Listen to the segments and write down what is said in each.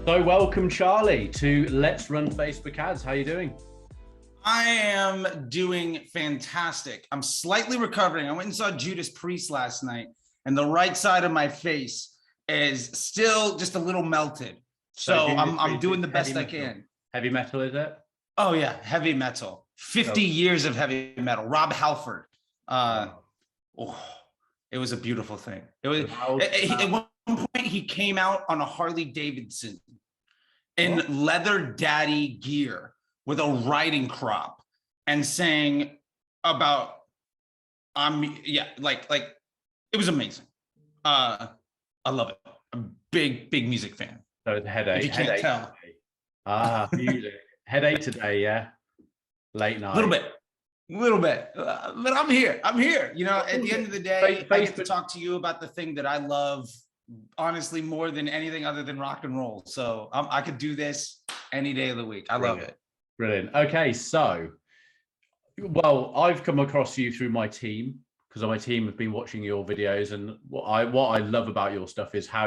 So welcome, Charlie, to Let's Run Facebook Ads. How are you doing? I am doing fantastic. I'm slightly recovering. I went and saw Judas Priest last night, and the right side of my face is still just a little melted. So I'm doing the best I can. Heavy metal, is it? Oh yeah, heavy metal. 50 years of heavy metal. Rob Halford. It was a beautiful thing. It was at one point he came out on a Harley Davidson in leather daddy gear with a riding crop and saying about like it was amazing. I love it. I'm a big music fan. So it's a headache. If you can't tell. Music. Headache today, yeah. Late night. A little bit. But I'm here. You know, at the end of the day, I get to talk to you about the thing that I love, honestly, more than anything other than rock and roll. So I could do this any day of the week. I love it. Brilliant. Okay, so, well, I've come across you through my team because my team have been watching your videos, and what I love about your stuff is how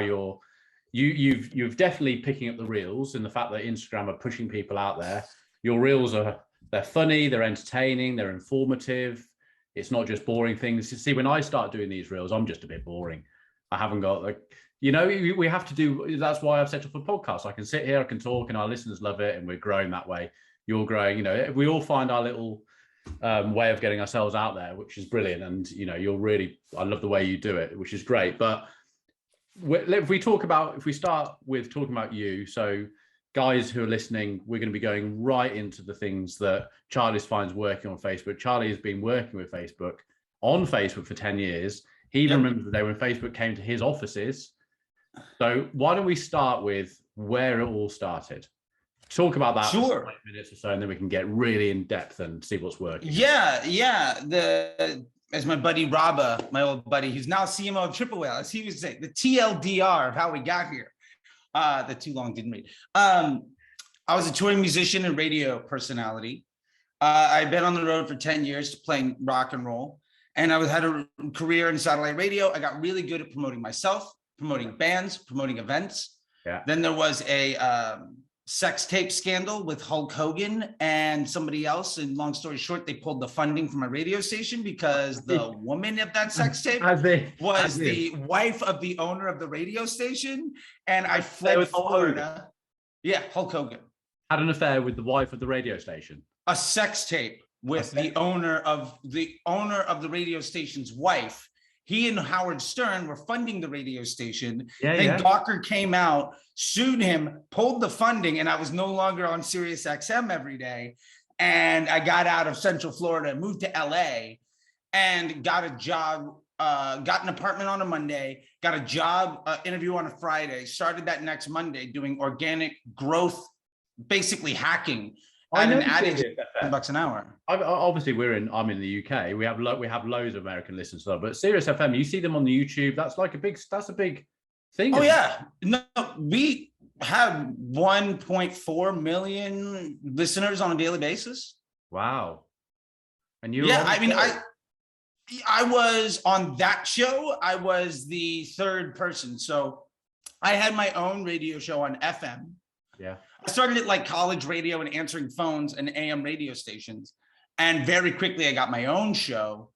you've definitely picking up the reels, and the fact that Instagram are pushing people out there. Your reels they're funny, they're entertaining, they're informative. It's not just boring things. You see, when I start doing these reels, I'm just a bit boring. I haven't got we have to do. That's why I've set up a podcast. I can sit here, I can talk, and our listeners love it, and we're growing that way. You're growing. You know, we all find our little way of getting ourselves out there, which is brilliant. And you know, I love the way you do it, which is great. But if we start with talking about you, so guys who are listening, we're going to be going right into the things that Charlie finds working on Facebook. Charlie has been working with Facebook for 10 years. He even remembers the day when Facebook came to his offices. So why don't we start with where it all started? Talk about that for 5 minutes or so, and then we can get really in depth and see what's working. As my buddy Rabba, my old buddy, who's now CMO of Triple Whale, as he would say, the TLDR of how we got here. The too long didn't read. I was a touring musician and radio personality. I've been on the road for 10 years playing rock and roll, and I had a career in satellite radio. I got really good at promoting myself, promoting bands, promoting events. Yeah. Then there was a sex tape scandal with Hulk Hogan and somebody else. And long story short, they pulled the funding from my radio station because the woman of that sex tape was the wife of the owner of the radio station. And I fled to Florida. Yeah, Hulk Hogan had an affair with the wife of the radio station. A sex tape with the owner of the radio station's wife. He and Howard Stern were funding the radio station. Gawker came out, sued him, pulled the funding, and I was no longer on Sirius XM every day. And I got out of Central Florida, moved to LA, and got a job, got an apartment on a Monday, got a job interview on a Friday, started that next Monday doing organic growth, basically hacking. At an added $10 an hour. Obviously, I'm in the UK. We have loads of American listeners, but Sirius FM, you see them on the YouTube. That's a big thing. Oh yeah, no, we have 1.4 million listeners on a daily basis. Wow. And I was on that show. I was the third person, so I had my own radio show on FM. Yeah. I started at like college radio and answering phones and AM radio stations. And very quickly I got my own show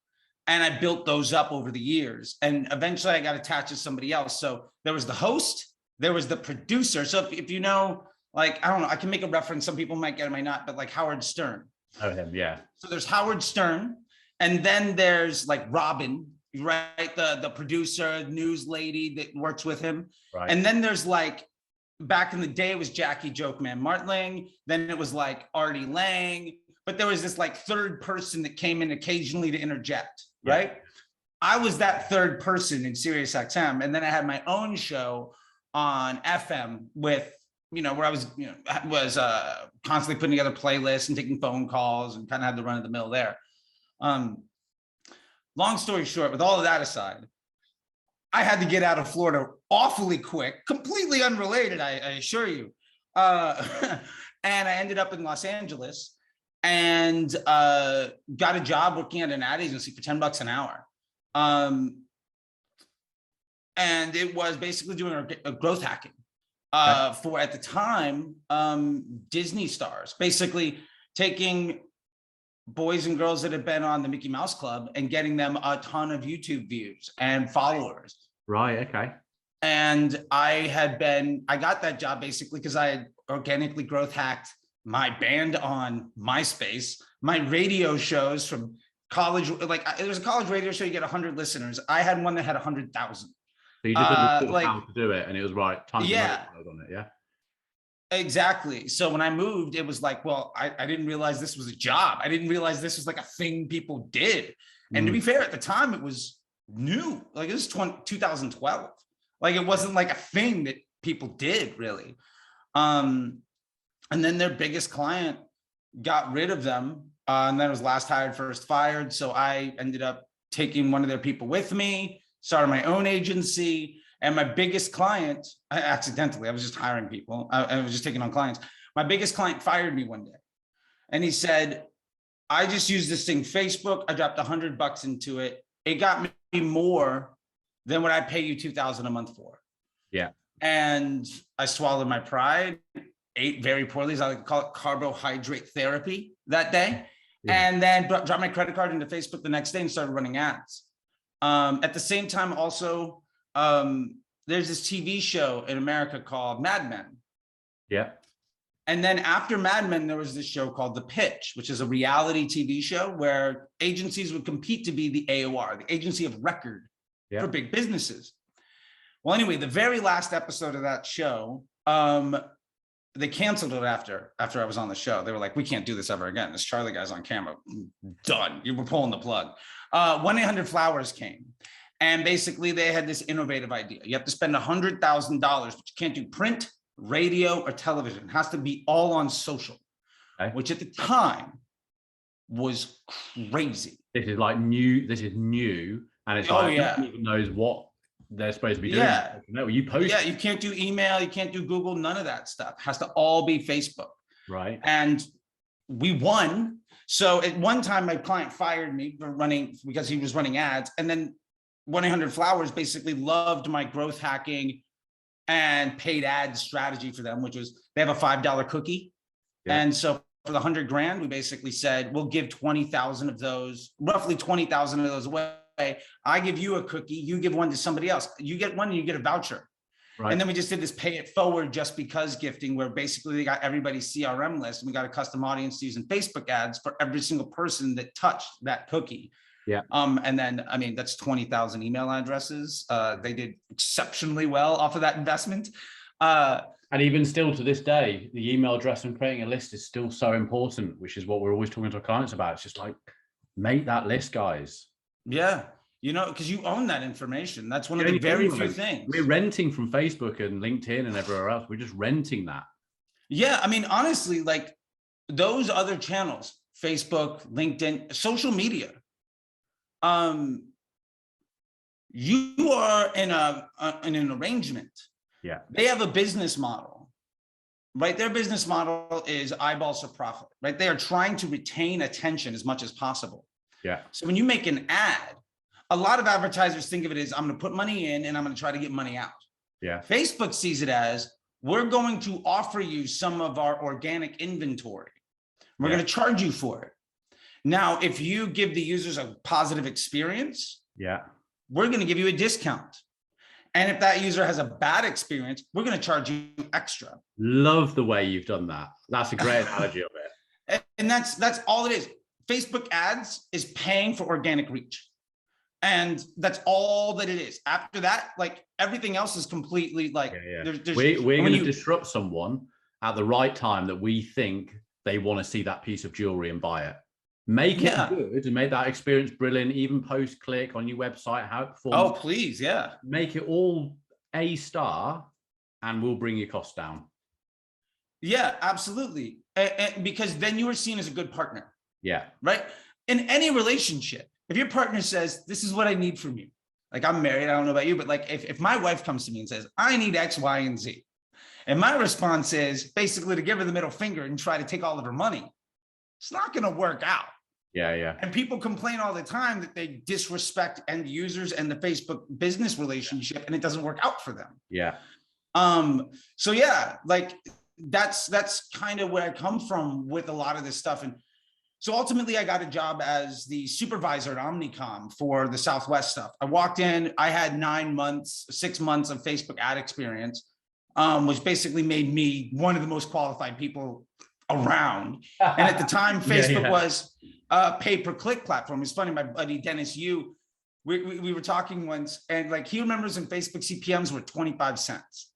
and I built those up over the years. And eventually I got attached to somebody else. So there was the host, there was the producer. So if you know, like, I don't know, I can make a reference. Some people might get it, might not, but like Howard Stern. Oh, him, yeah. So there's Howard Stern. And then there's like Robin, right? The producer, news lady that works with him. Right. And then there's like, back in the day, it was Jackie Jokeman Martling. Then it was like Artie Lang. But there was this like third person that came in occasionally to interject, right? I was that third person in Sirius XM. And then I had my own show on FM with, where I was, constantly putting together playlists and taking phone calls and kind of had the run of the mill there. Long story short, with all of that aside, I had to get out of Florida awfully quick, completely unrelated, I assure you. And I ended up in Los Angeles and got a job working at an ad agency for $10 an hour. And it was basically doing a growth hacking. for, at the time, Disney stars, basically taking boys and girls that had been on the Mickey Mouse Club and getting them a ton of YouTube views and followers. Right. Okay. And I got that job basically because I had organically growth hacked my band on MySpace, my radio shows from college. Like there's a college radio show, you get 100 listeners. I had one that had 100,000. So you just understood how to do it, and it was right. Time to monetize on it. Yeah. Exactly. So when I moved, it was like, well, I didn't realize this was a job. I didn't realize this was like a thing people did. And to be fair, at the time, it was new. Like it was 2012. Like it wasn't like a thing that people did really. And then their biggest client got rid of them. And then it was last hired, first fired. So I ended up taking one of their people with me, started my own agency. And my biggest client, I was just hiring people. I was just taking on clients. My biggest client fired me one day. And he said, I just used this thing, Facebook. I dropped $100 into it. It got me more than what I pay you $2,000 a month for. Yeah. And I swallowed my pride, ate very poorly, as I like to call it, carbohydrate therapy that day. Yeah. And then dropped my credit card into Facebook the next day and started running ads. At the same time, also, there's this TV show in America called Mad Men. Yeah. And then after Mad Men, there was this show called The Pitch, which is a reality TV show where agencies would compete to be the AOR, the agency of record for big businesses. Well, anyway, the very last episode of that show, they canceled it after I was on the show. They were like, we can't do this ever again. This Charlie guy's on camera. Done. You were pulling the plug. 1-800-Flowers came. And basically they had this innovative idea. You have to spend $100,000, but you can't do print, radio, or television. It has to be all on social, which at the time was crazy. This is like new. This is new. And it's like, no one even knows what they're supposed to be doing. No, you post. Yeah, you can't do email. You can't do Google. None of that stuff. It has to all be Facebook. Right. And we won. So at one time, my client fired me for running because he was running ads. And then 1-800-Flowers basically loved my growth hacking and paid ad strategy for them, which was they have a $5 cookie. Yeah. And so for the $100,000, we basically said, we'll give 20,000 of those, roughly 20,000 of those away. I give you a cookie, you give one to somebody else. You get one and you get a voucher. Right. And then we just did this pay it forward just because gifting, where basically they got everybody's CRM list and we got a custom audience using Facebook ads for every single person that touched that cookie. Yeah. And then, I mean, that's 20,000 email addresses. They did exceptionally well off of that investment. And even still to this day, the email address and creating a list is still so important, which is what we're always talking to our clients about. It's just like, make that list, guys. Yeah. You know, because you own that information. That's one of the very few things. We're renting from Facebook and LinkedIn and everywhere else. We're just renting that. Yeah. I mean, honestly, like those other channels, Facebook, LinkedIn, social media, you are in an arrangement. Yeah. They have a business model, right? Their business model is eyeballs for profit, right? They are trying to retain attention as much as possible. Yeah. So when you make an ad, a lot of advertisers think of it as I'm going to put money in and I'm going to try to get money out. Yeah. Facebook sees it as we're going to offer you some of our organic inventory. We're going to charge you for it. Now, if you give the users a positive experience, we're going to give you a discount. And if that user has a bad experience, we're going to charge you extra. Love the way you've done that. That's a great analogy of it. And that's all it is. Facebook ads is paying for organic reach. And that's all that it is. After that, like everything else is completely like, we're going to disrupt someone at the right time that we think they want to see that piece of jewelry and buy it. Make it good and make that experience brilliant, even post-click on your website, how it performs. Oh, please, yeah. Make it all A star and we'll bring your costs down. Yeah, absolutely. And because then you are seen as a good partner. Yeah. Right? In any relationship, if your partner says, this is what I need from you. Like I'm married, I don't know about you, but like if my wife comes to me and says, I need X, Y, and Z. And my response is basically to give her the middle finger and try to take all of her money. It's not going to work out. Yeah. And people complain all the time that they disrespect end users and the Facebook business relationship and it doesn't work out for them. Yeah. So yeah, like that's kind of where I come from with a lot of this stuff. And so ultimately I got a job as the supervisor at Omnicom for the Southwest stuff. I walked in, I had 6 months of Facebook ad experience, which basically made me one of the most qualified people around. And at the time, Facebook was a pay-per-click platform. It's funny, my buddy Dennis Yu, we were talking once, and like he remembers when Facebook CPMs were 25 cents.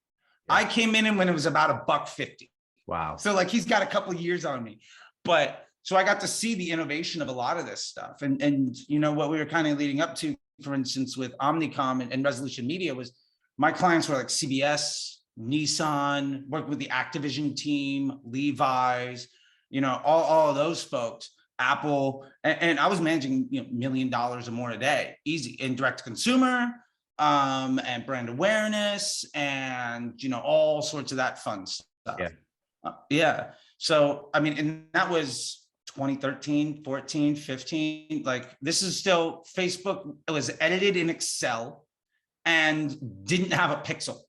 I came in when it was about $1.50. Wow. So like he's got a couple of years on me, but so I got to see the innovation of a lot of this stuff. And you know, what we were kind of leading up to, for instance, with Omnicom and Resolution Media, was my clients were like CBS, Nissan, worked with the Activision team, Levi's, you know, all of those folks, Apple, and I was managing, you know, $1 million or more a day, easy, in direct to consumer, and brand awareness, and, you know, all sorts of that fun stuff. Yeah. So, I mean, and that was 2013, 14, 15, like this is still Facebook. It was edited in Excel and didn't have a pixel.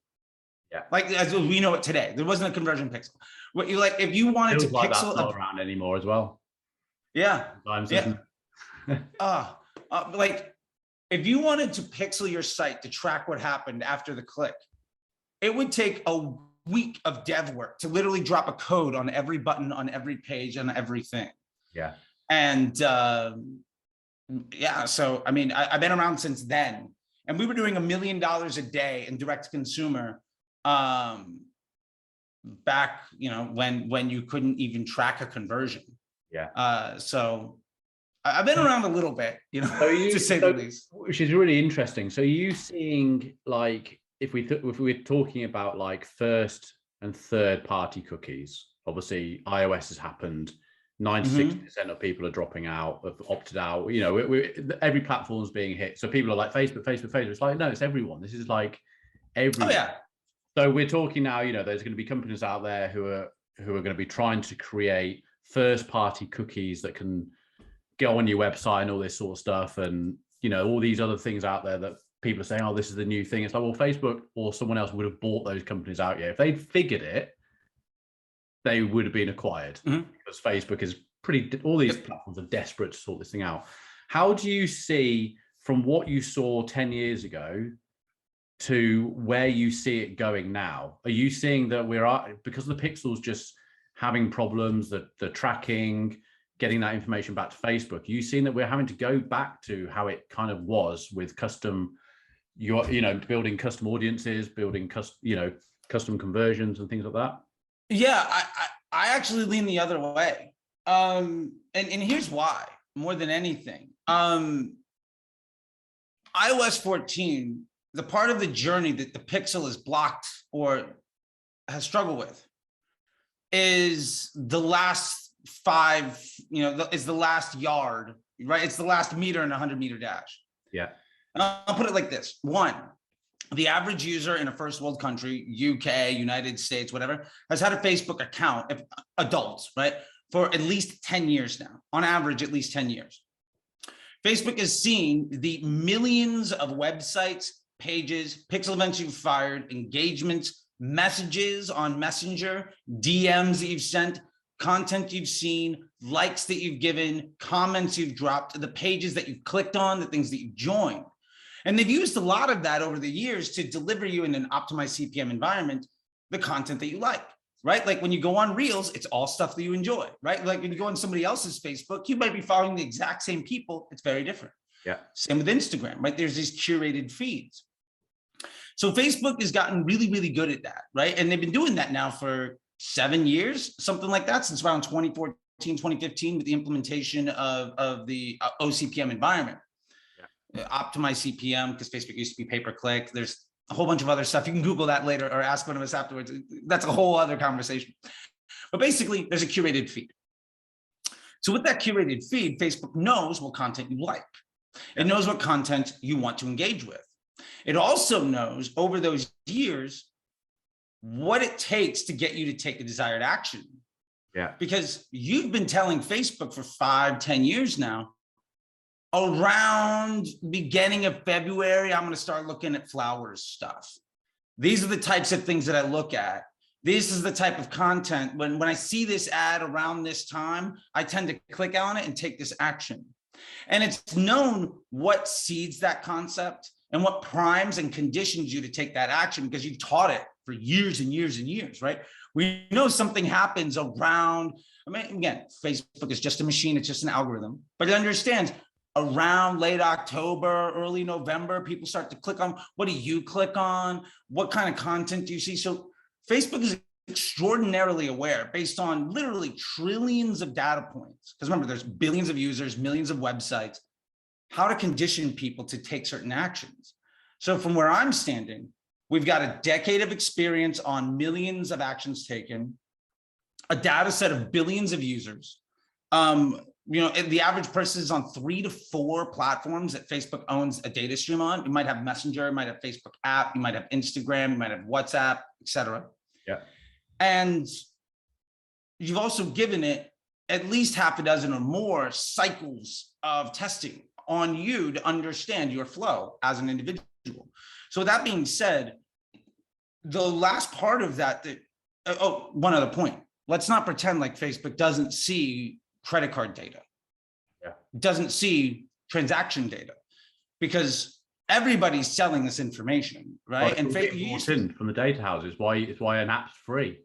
Yeah. Like as we know it today, there wasn't a conversion pixel. What you like, if you wanted to like pixel, that's not around anymore as well. Yeah. Yeah. Like if you wanted to pixel your site to track what happened after the click, it would take a week of dev work to literally drop a code on every button, on every page, on everything. Yeah. And yeah, so I mean, I've been around since then, and we were doing $1 million a day in direct to consumer back, you know, when you couldn't even track a conversion. Yeah. So I've been around a little bit, you know, to say the least. Which is really interesting. So are you seeing, like, if we're talking about like first and third party cookies, obviously iOS has happened. 96% of people are dropping out, have opted out. You know, every platform's being hit. So people are like, Facebook. It's like, no, it's everyone. This is like everyone. Oh yeah. So we're talking now, you know, there's going to be companies out there who are going to be trying to create first party cookies that can go on your website and all this sort of stuff. And, you know, all these other things out there that people are saying, oh, this is the new thing. It's like, well, Facebook or someone else would have bought those companies out. Yeah. If they'd figured it, they would have been acquired, because Facebook is all these platforms are desperate to sort this thing out. How do you see, from what you saw 10 years ago to where you see it going now? Are you seeing that because the pixels just having problems, the tracking, getting that information back to Facebook, are you seeing that we're having to go back to how it kind of was with custom, building custom audiences, building custom conversions and things like that? Yeah, I actually lean the other way. And here's why, more than anything. iOS 14, the part of the journey that the pixel is blocked or has struggled with is the last 5, is the last yard, right? It's the last meter in a 100-meter dash. Yeah. I'll put it like this. 1, the average user in a first world country, UK, United States, whatever, has had a Facebook account, adults, right, for at least 10 years now, on average, at least 10 years. Facebook has seen the millions of websites, pages, pixel events you've fired, engagements, messages on Messenger, DMs that you've sent, content you've seen, likes that you've given, comments you've dropped, the pages that you've clicked on, the things that you've joined. And they've used a lot of that over the years to deliver you in an optimized CPM environment, the content that you like, right? Like when you go on Reels, it's all stuff that you enjoy, right? Like when you go on somebody else's Facebook, you might be following the exact same people. It's very different. Yeah. Same with Instagram, right? There's these curated feeds. So Facebook has gotten really, really good at that, right? And they've been doing that now for 7 years, something like that, since around 2014, 2015, with the implementation of the OCPM environment. Optimize CPM, because Facebook used to be pay-per-click. There's a whole bunch of other stuff. You can Google that later or ask one of us afterwards. That's a whole other conversation. But basically, there's a curated feed. So with that curated feed, Facebook knows what content you like. It knows what content you want to engage with. It also knows over those years what it takes to get you to take the desired action. Yeah. Because you've been telling Facebook for 5, 10 years now, around beginning of February, I'm going to start looking at flowers stuff. These are the types of things that I look at. This is the type of content. When I see this ad around this time, I tend to click on it and take this action. And it's known what seeds that concept and what primes and conditions you to take that action, because you've taught it for years and years and years, right? We know something happens around, I mean, again, Facebook is just a machine, it's just an algorithm, but it understands around late October, early November, people start to click on, what do you click on? What kind of content do you see? So Facebook is extraordinarily aware based on literally trillions of data points. Because remember, there's billions of users, millions of websites, how to condition people to take certain actions. So from where I'm standing, we've got a decade of experience on millions of actions taken, a data set of billions of users. The average person is on 3 to 4 platforms that Facebook owns a data stream on. You might have Messenger, you might have Facebook app, you might have Instagram, you might have WhatsApp, etc. Yeah. And you've also given it at least half a dozen or more cycles of testing on you to understand your flow as an individual. So that being said, the last part of that, one other point. Let's not pretend like Facebook doesn't see credit card data. Yeah. Doesn't see transaction data, because everybody's selling this information, right? And Facebook from the data houses. It's why an app's free.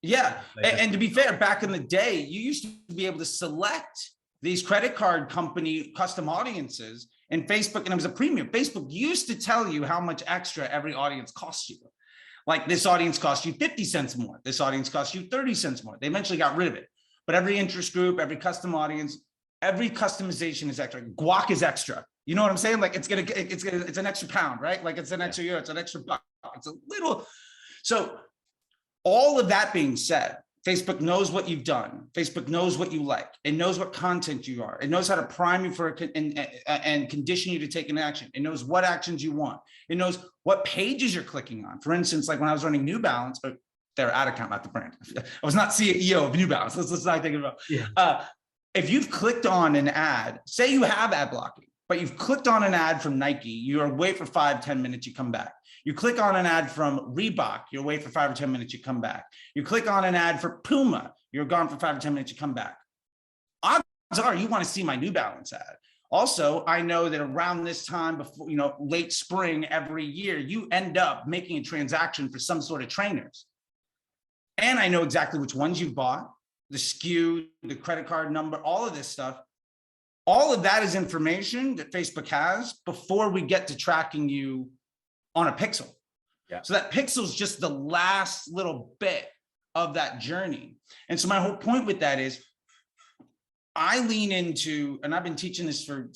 Yeah, and to be fair, back in the day, you used to be able to select these credit card company custom audiences in Facebook, and it was a premium. Facebook used to tell you how much extra every audience costs you. Like, this audience costs you 50 cents more. This audience costs you 30 cents more. They eventually got rid of it. But every interest group, every custom audience, every customization is extra. Guac is extra. You know what I'm saying? Like, it's an extra pound, right? Like, it's an extra euro, it's an extra buck. It's a little. So all of that being said, Facebook knows what you've done. Facebook knows what you like. It knows what content you are. It knows how to prime you for and condition you to take an action. It knows what actions you want. It knows what pages you're clicking on. For instance, like when I was running New Balance, but their ad account, not the brand. I was not CEO of New Balance. Let's not think about. Yeah. If you've clicked on an ad, say you have ad blocking, but you've clicked on an ad from Nike, you're away for 5-10 minutes, you come back. You click on an ad from Reebok, you're away for 5 or 10 minutes, you come back. You click on an ad for Puma, you're gone for 5 or 10 minutes, you come back. Odds are you want to see my New Balance ad. Also, I know that around this time, before, late spring every year, you end up making a transaction for some sort of trainers. And I know exactly which ones you've bought, the SKU, the credit card number, all of this stuff. All of that is information that Facebook has before we get to tracking you on a pixel. Yeah. So that pixel is just the last little bit of that journey. And so my whole point with that is I lean into, and I've been teaching this for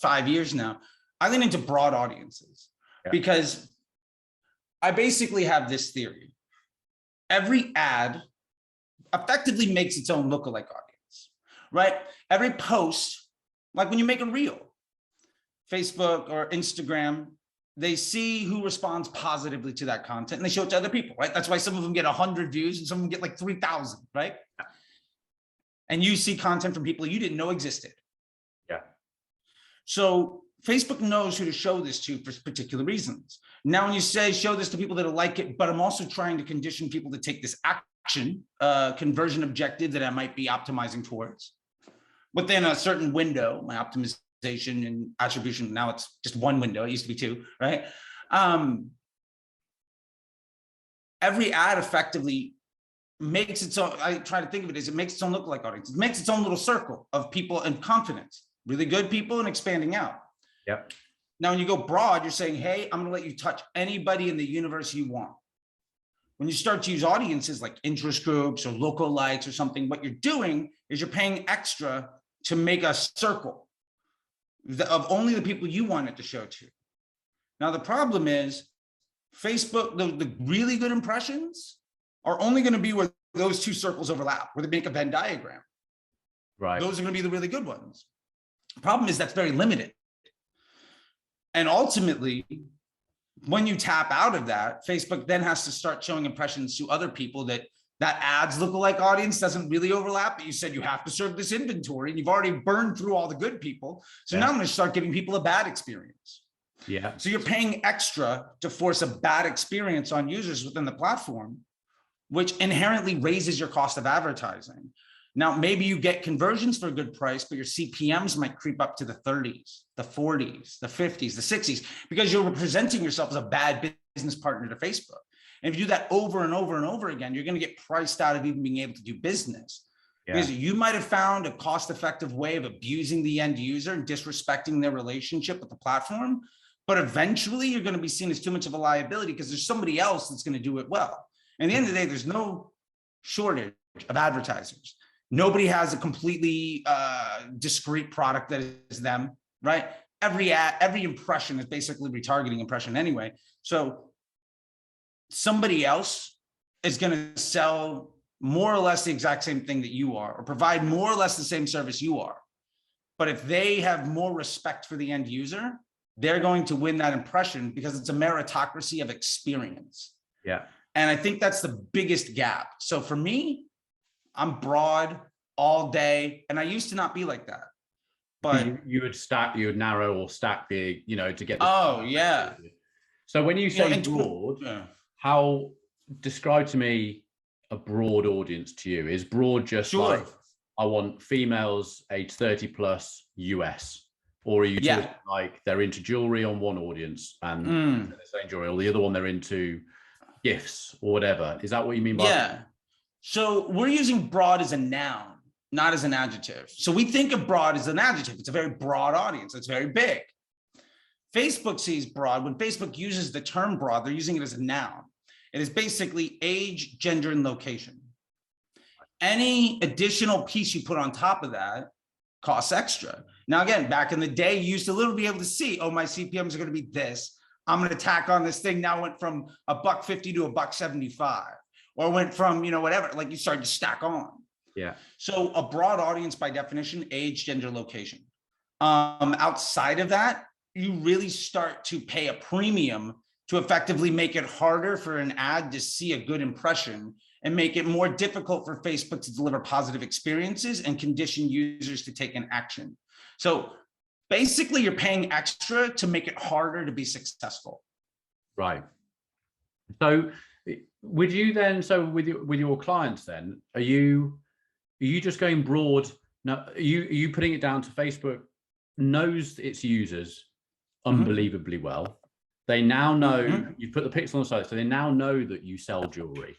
5 years now, I lean into broad audiences because I basically have this theory. Every ad effectively makes its own lookalike audience, right? Every post, like when you make a reel, Facebook or Instagram, they see who responds positively to that content and they show it to other people, right? That's why some of them get 100 views and some of them get like 3,000, right? And you see content from people you didn't know existed. Yeah. So Facebook knows who to show this to for particular reasons. Now, when you say show this to people that like it, but I'm also trying to condition people to take this action, conversion objective that I might be optimizing towards within a certain window, my optimization and attribution. Now it's just one window. It used to be 2, right? Every ad effectively makes its own, I try to think of it as it makes its own lookalike audience. It makes its own little circle of people and confidence, really good people and expanding out. Yep. Now, when you go broad, you're saying, hey, I'm going to let you touch anybody in the universe you want. When you start to use audiences like interest groups or lookalikes or something, what you're doing is you're paying extra to make a circle of only the people you want it to show to. Now, the problem is Facebook, the really good impressions are only going to be where those 2 circles overlap, where they make a Venn diagram. Right. Those are going to be the really good ones. The problem is that's very limited. And ultimately, when you tap out of that, Facebook then has to start showing impressions to other people that ads lookalike audience doesn't really overlap, but you said you have to serve this inventory and you've already burned through all the good people. So now I'm going to start giving people a bad experience. Yeah. So you're paying extra to force a bad experience on users within the platform, which inherently raises your cost of advertising. Now, maybe you get conversions for a good price, but your CPMs might creep up to the 30s, the 40s, the 50s, the 60s, because you're presenting yourself as a bad business partner to Facebook. And if you do that over and over and over again, you're going to get priced out of even being able to do business. Yeah. Because you might have found a cost-effective way of abusing the end user and disrespecting their relationship with the platform. But eventually you're going to be seen as too much of a liability because there's somebody else that's going to do it well. And at the end of the day, there's no shortage of advertisers. Nobody has a completely discrete product that is them, right? Every ad, every impression is basically retargeting impression anyway. So somebody else is going to sell more or less the exact same thing that you are, or provide more or less the same service you are. But if they have more respect for the end user, they're going to win that impression because it's a meritocracy of experience. Yeah. And I think that's the biggest gap. So for me, I'm broad all day. And I used to not be like that. But you would narrow or stack the, to get this. Oh, yeah. So when you say broad, how, describe to me a broad audience to you. Is broad just like, I want females age 30 plus US? Or are you talking like they're into jewelry on one audience and the same jewelry, or the other one they're into gifts or whatever? Is that what you mean by? Yeah. So we're using broad as a noun, not as an adjective. So we think of broad as an adjective. It's a very broad audience. It's very big. Facebook sees broad. When Facebook uses the term broad, they're using it as a noun. It is basically age, gender, and location. Any additional piece you put on top of that costs extra. Now, again, back in the day, you used to literally be able to see, oh, my CPMs are going to be this. I'm going to tack on this thing. Now it went from $1.50 to $1.75, or went from, whatever, like you started to stack on. Yeah. So a broad audience by definition, age, gender, location. Outside of that, you really start to pay a premium to effectively make it harder for an ad to see a good impression and make it more difficult for Facebook to deliver positive experiences and condition users to take an action. So basically you're paying extra to make it harder to be successful. Right. So would you then, so with your clients then, are you just going broad? Now, are you putting it down to Facebook knows its users unbelievably well? They now know, you put the pixel on the site, so they now know that you sell jewelry.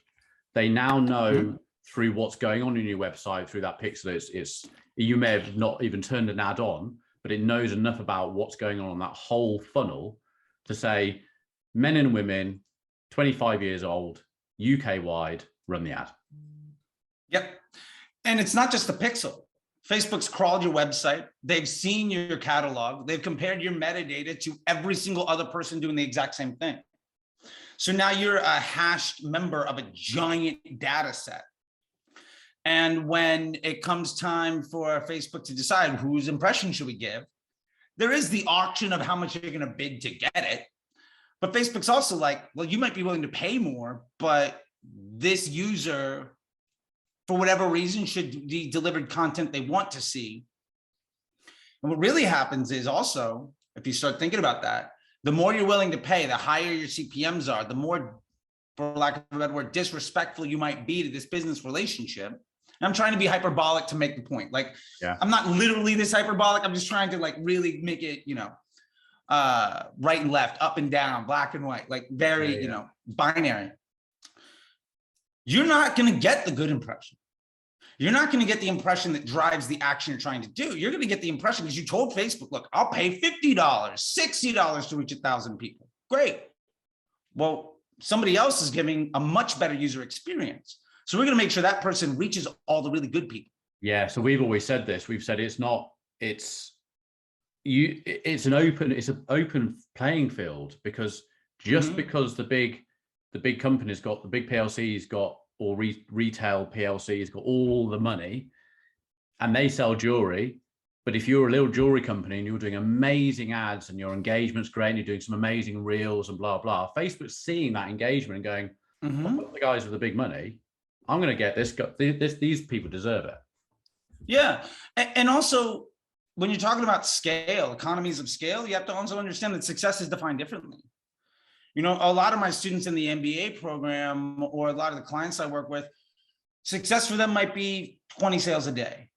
They now know through what's going on in your website, through that pixel, you may have not even turned an ad on, but it knows enough about what's going on that whole funnel to say, men and women, 25 years old, UK wide, run the ad. Yep. And it's not just the pixel. Facebook's crawled your website. They've seen your catalog. They've compared your metadata to every single other person doing the exact same thing. So now you're a hashed member of a giant data set. And when it comes time for Facebook to decide whose impression should we give, there is the auction of how much you're going to bid to get it. But Facebook's also like, well, you might be willing to pay more, but this user, for whatever reason, should be delivered content they want to see. And what really happens is also, if you start thinking about that, the more you're willing to pay, the higher your CPMs are, the more, for lack of a better word, disrespectful you might be to this business relationship. And I'm trying to be hyperbolic to make the point. Like, I'm not literally this hyperbolic. I'm just trying to like really make it, right and left, up and down, black and white, like very, binary. You're not going to get the good impression. You're not going to get the impression that drives the action you're trying to do. You're going to get the impression because you told Facebook, look, I'll pay $50, $60 to reach 1,000 people. Great. Well, somebody else is giving a much better user experience. So we're going to make sure that person reaches all the really good people. Yeah. So we've always said this. We've said it's an open playing field, because just because the big companies got, the big PLCs got, or retail PLCs got all the money and they sell jewelry. But if you're a little jewelry company and you're doing amazing ads and your engagement's great and you're doing some amazing reels and blah, blah, Facebook's seeing that engagement and going, the guys with the big money, I'm going to get this, these people deserve it. Yeah. And also when you're talking about scale, economies of scale, you have to also understand that success is defined differently. You know, a lot of my students in the MBA program, or a lot of the clients I work with, success for them might be 20 sales a day.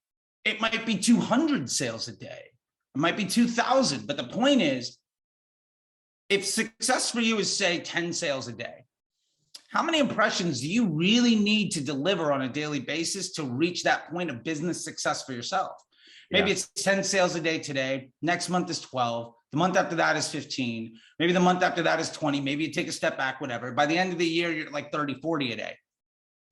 It might be 200 sales a day. It might be 2,000. But the point is, if success for you is, say, 10 sales a day, how many impressions do you really need to deliver on a daily basis to reach that point of business success for yourself? Maybe it's 10 sales a day today. Next month is 12. The month after that is 15. Maybe the month after that is 20. Maybe you take a step back, whatever. By the end of the year, you're like 30, 40 a day.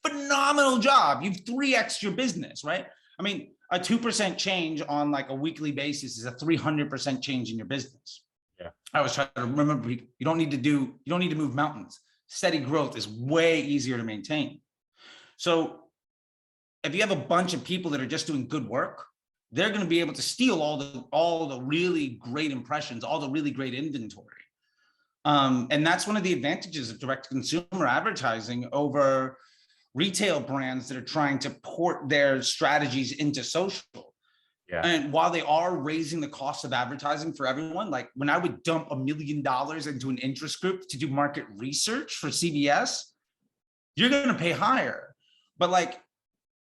Phenomenal job. You've 3x'd your business, right? I mean, a 2% change on like a weekly basis is a 300% change in your business. Yeah. I always try to remember people, you don't need to move mountains. Steady growth is way easier to maintain. So if you have a bunch of people that are just doing good work, they're going to be able to steal all the really great impressions, all the really great inventory. And that's one of the advantages of direct consumer advertising over retail brands that are trying to port their strategies into social. Yeah. And while they are raising the cost of advertising for everyone, like when I would dump $1 million into an interest group to do market research for CBS, you're going to pay higher. But like,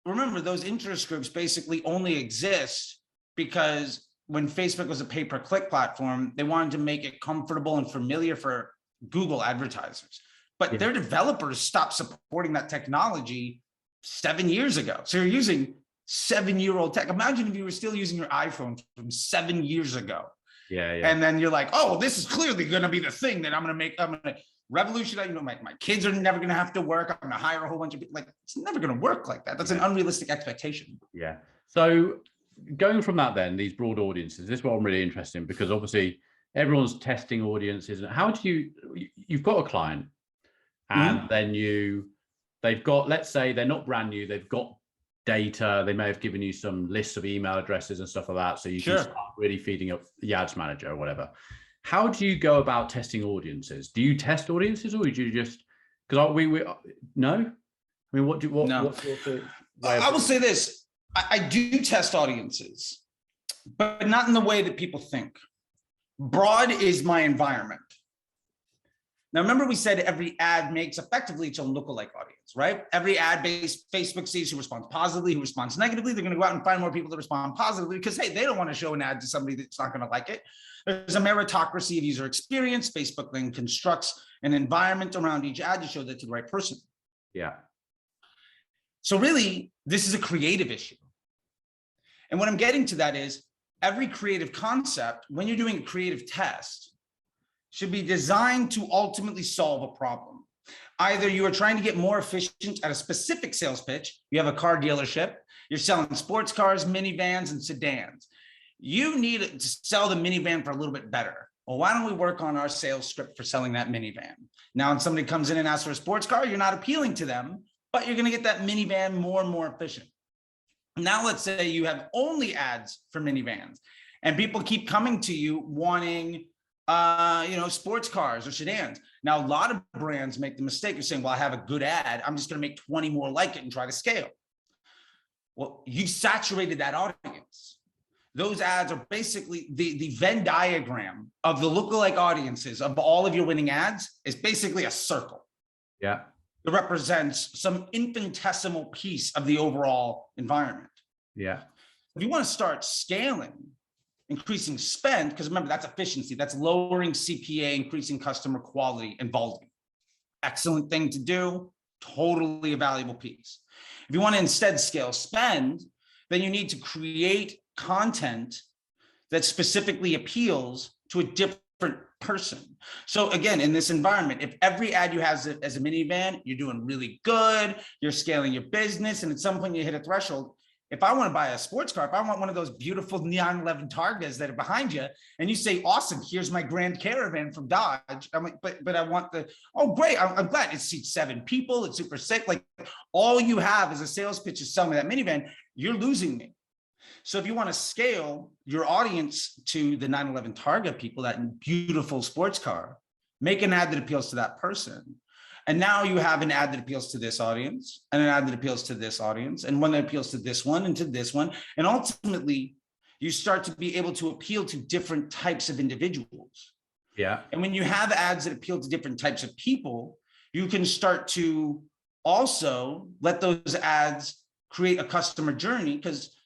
remember, those interest groups basically only exist because when Facebook was a pay-per-click platform, they wanted to make it comfortable and familiar for Google advertisers. But their developers stopped supporting that technology 7 years ago. So you're using 7-year-old tech. Imagine if you were still using your iPhone from 7 years ago. Yeah. And then you're like, oh, this is clearly going to be the thing that I'm going to revolutionize. You know, my kids are never going to have to work. I'm going to hire a whole bunch of people. Like, it's never going to work like that. That's an unrealistic expectation. Yeah. So going from that, then these broad audiences, this is what I'm really interested in, because obviously everyone's testing audiences. How do you've got a client, and then they've got, let's say they're not brand new, they've got data, they may have given you some lists of email addresses and stuff like that, so you can start really feeding up the ads manager or whatever. How do you go about testing audiences? Do you test audiences, or do you just, because we no? I mean, what's the I will say this, I do test audiences, but not in the way that people think. Broad is my environment. Now, remember we said every ad makes effectively its own lookalike audience, right? Every ad based, Facebook sees who responds positively, who responds negatively. They're going to go out and find more people that respond positively because, hey, they don't want to show an ad to somebody that's not going to like it. There's a meritocracy of user experience. Facebook then constructs an environment around each ad to show that to the right person. Yeah. So really, this is a creative issue. And what I'm getting to that is every creative concept, when you're doing a creative test, should be designed to ultimately solve a problem. Either you are trying to get more efficient at a specific sales pitch. You have a car dealership, you're selling sports cars, minivans, and sedans. You need to sell the minivan for a little bit better. Well, why don't we work on our sales script for selling that minivan? Now, when somebody comes in and asks for a sports car, you're not appealing to them, but you're going to get that minivan more and more efficient. Now, let's say you have only ads for minivans, and people keep coming to you wanting sports cars or sedans. Now, a lot of brands make the mistake of saying, well, I have a good ad, I'm just going to make 20 more like it and try to scale. Well, you saturated that audience. Those ads are basically the Venn diagram of the lookalike audiences of all of your winning ads is basically a circle. Yeah. It represents some infinitesimal piece of the overall environment. Yeah. If you want to start scaling, increasing spend, because remember, that's efficiency, that's lowering CPA, increasing customer quality and volume. Excellent thing to do, totally a valuable piece. If you want to instead scale spend, then you need to create content that specifically appeals to a different person. So again, in this environment, if every ad you have as a minivan, you're doing really good, you're scaling your business, and at some point you hit a threshold. If I want to buy a sports car, if I want one of those beautiful neon 11 Targas that are behind you, and you say, awesome, here's my Grand Caravan from Dodge. I'm like, but I want oh, great. I'm glad it seats 7 people. It's super safe. Like all you have as a sales pitch is selling me that minivan. You're losing me. So if you want to scale your audience to the 911 Targa people, that beautiful sports car, make an ad that appeals to that person. And now you have an ad that appeals to this audience, and an ad that appeals to this audience, and one that appeals to this one and to this one. And ultimately, you start to be able to appeal to different types of individuals. Yeah. And when you have ads that appeal to different types of people, you can start to also let those ads create a customer journey, because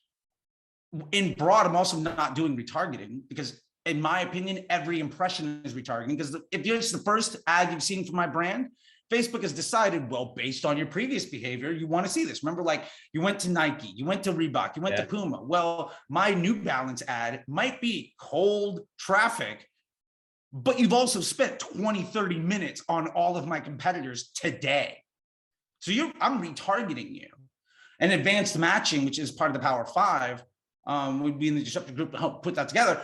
in broad, I'm also not doing retargeting, because in my opinion, every impression is retargeting. Because if it's the first ad you've seen from my brand, Facebook has decided, well, based on your previous behavior, you want to see this. Remember, like you went to Nike, you went to Reebok, you went to Puma. Well, my New Balance ad might be cold traffic, but you've also spent 20, 30 minutes on all of my competitors today. So I'm retargeting you. And advanced matching, which is part of the Power Five, would be in the disruptive group to help put that together.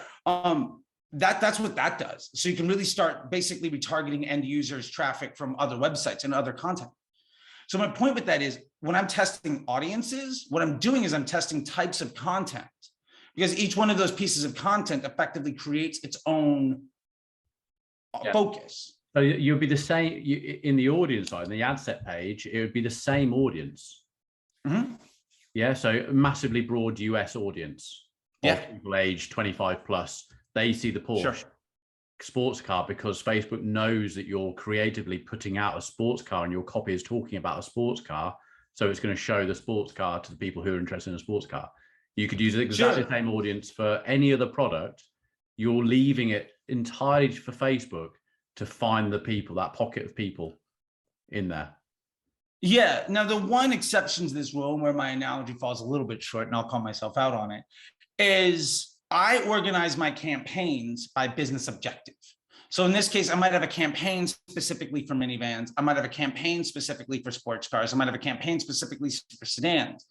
That's what that does. So you can really start basically retargeting end users' traffic from other websites and other content. So my point with that is, when I'm testing audiences, what I'm doing is I'm testing types of content, because each one of those pieces of content effectively creates its own focus. So you'll be the same in the audience side, in the ad set page, it would be the same audience. Mm-hmm. Yeah, so massively broad US audience. Yeah. People aged 25 plus, they see the Porsche sports car because Facebook knows that you're creatively putting out a sports car and your copy is talking about a sports car. So it's going to show the sports car to the people who are interested in a sports car. You could use exactly the same audience for any other product. You're leaving it entirely for Facebook to find the people, that pocket of people in there. Yeah. Now, the one exception to this rule, where my analogy falls a little bit short, and I'll call myself out on it, is I organize my campaigns by business objective. So in this case, I might have a campaign specifically for minivans. I might have a campaign specifically for sports cars. I might have a campaign specifically for sedans.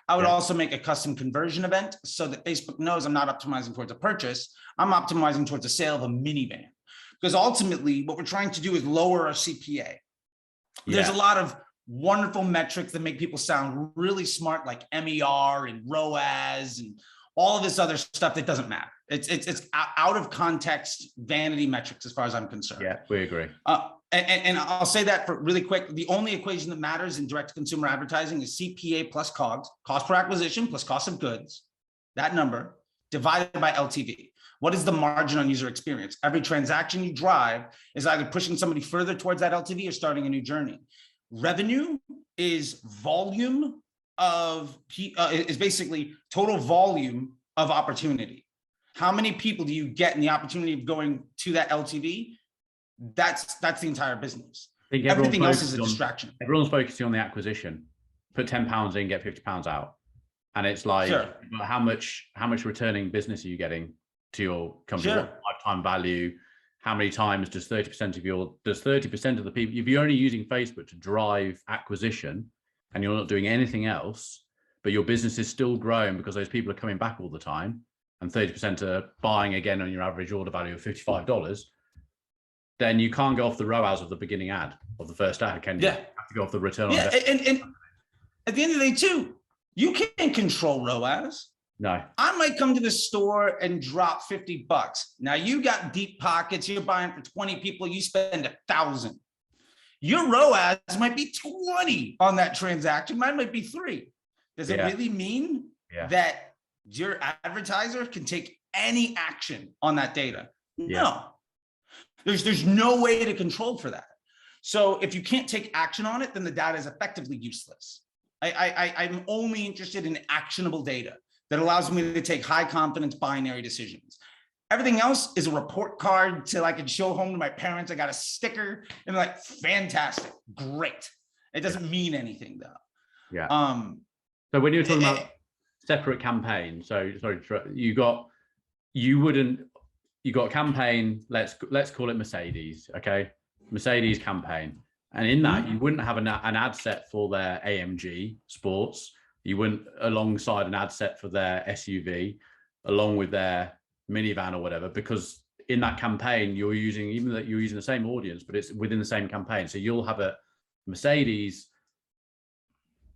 I would also make a custom conversion event so that Facebook knows I'm not optimizing towards a purchase. I'm optimizing towards a sale of a minivan. Because ultimately, what we're trying to do is lower our CPA. There's a lot of wonderful metrics that make people sound really smart, like MER and ROAS and all of this other stuff that doesn't matter. It's out of context vanity metrics as far as I'm concerned. Yeah, we agree. And I'll say that for really quick. The only equation that matters in direct consumer advertising is CPA plus COGS, cost per acquisition plus cost of goods, that number divided by LTV. What is the margin on user experience? Every transaction you drive is either pushing somebody further towards that LTV or starting a new journey. Revenue is volume of, is basically total volume of opportunity. How many people do you get in the opportunity of going to that LTV? That's the entire business. Everything else is a distraction. Everyone's focusing on the acquisition. Put £10 in, get £50 out. And it's like, how much returning business are you getting to your company? What lifetime value? How many times does 30% of the people, if you're only using Facebook to drive acquisition and you're not doing anything else, but your business is still growing because those people are coming back all the time and 30% are buying again on your average order value of $55, then you can't go off the ROAS of the beginning ad, of the first ad, can you? You have to go off the return on investment. And at the end of the day too, you can't control ROAS. No. I might come to the store and drop $50. Now you got deep pockets, you're buying for 20 people, you spend 1,000. Your ROAS might be 20 on that transaction, mine might be 3. Does it really mean that your advertiser can take any action on that data? No. There's no way to control for that. So if you can't take action on it, then the data is effectively useless. I'm only interested in actionable data that allows me to take high confidence binary decisions. Everything else is a report card till I can show home to my parents. I got a sticker and they're like, fantastic, great. It doesn't mean anything though. Yeah. So when you're talking about separate campaigns, so sorry, you got a campaign, let's call it Mercedes, okay? Mercedes campaign. And in that, you wouldn't have an ad set for their AMG Sports. You wouldn't alongside an ad set for their SUV, along with their minivan or whatever, because in that campaign, you're using the same audience, but it's within the same campaign. So you'll have a Mercedes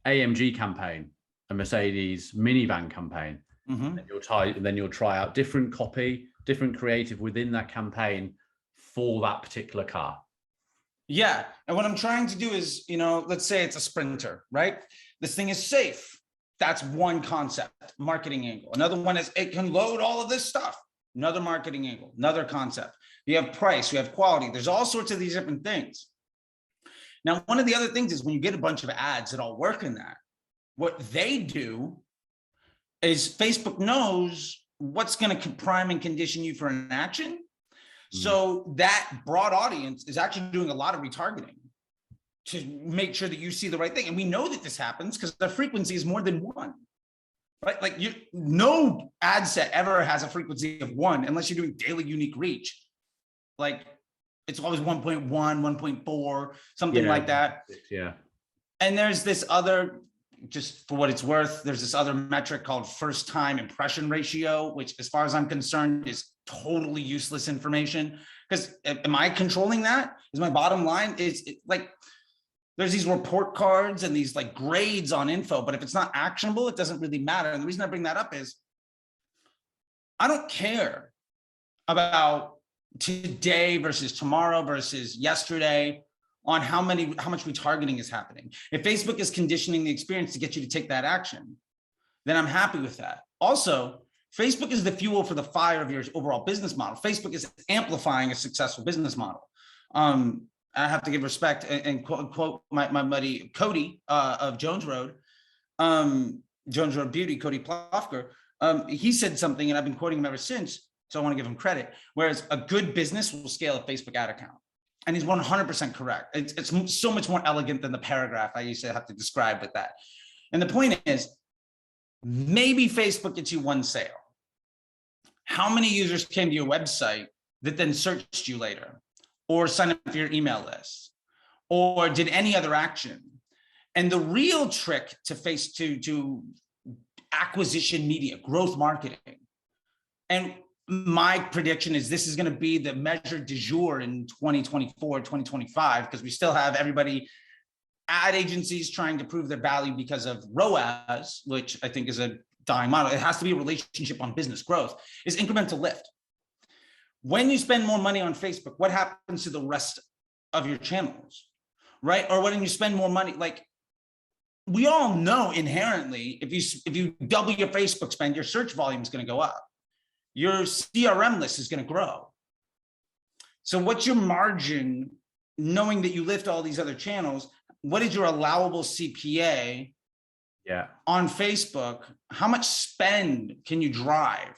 AMG campaign, a Mercedes minivan campaign. And then you'll try out different copy, different creative within that campaign for that particular car. Yeah. And what I'm trying to do is, let's say it's a Sprinter, right? This thing is safe. That's one concept, marketing angle. Another one is it can load all of this stuff. Another marketing angle, another concept. You have price, you have quality. There's all sorts of these different things. Now, one of the other things is when you get a bunch of ads that all work in that, what they do is Facebook knows what's going to prime and condition you for an action. So that broad audience is actually doing a lot of retargeting to make sure that you see the right thing. And we know that this happens because the frequency is more than one, right? Like no ad set ever has a frequency of one unless you're doing daily unique reach. Like it's always 1.1, 1.4, something like that. Yeah. And there's this other, just for what it's worth, there's this other metric called first time impression ratio, which as far as I'm concerned is totally useless information. Because am I controlling that? Is my bottom line is like, there's these report cards and these like grades on info, but if it's not actionable, it doesn't really matter. And the reason I bring that up is I don't care about today versus tomorrow versus yesterday on how much retargeting is happening. If Facebook is conditioning the experience to get you to take that action, then I'm happy with that. Also, Facebook is the fuel for the fire of your overall business model. Facebook is amplifying a successful business model. I have to give respect and quote my buddy Cody of Jones Road Beauty, Cody Plofker. He said something, and I've been quoting him ever since, so I want to give him credit. Whereas a good business will scale a Facebook ad account. And he's 100% correct. It's so much more elegant than the paragraph I used to have to describe with that. And the point is, maybe Facebook gets you one sale. How many users came to your website that then searched you later or signed up for your email list or did any other action? And the real trick to acquisition media, growth marketing. And my prediction is this is going to be the measure du jour in 2024, 2025, because we still have everybody, ad agencies trying to prove their value because of ROAS, which I think is a dying model. It has to be a relationship on business growth, is incremental lift. When you spend more money on Facebook, what happens to the rest of your channels, right? Or when you spend more money, like we all know inherently, if you double your Facebook spend, your search volume is going to go up. Your CRM list is going to grow. So what's your margin, knowing that you lift all these other channels? What is your allowable CPA on Facebook? How much spend can you drive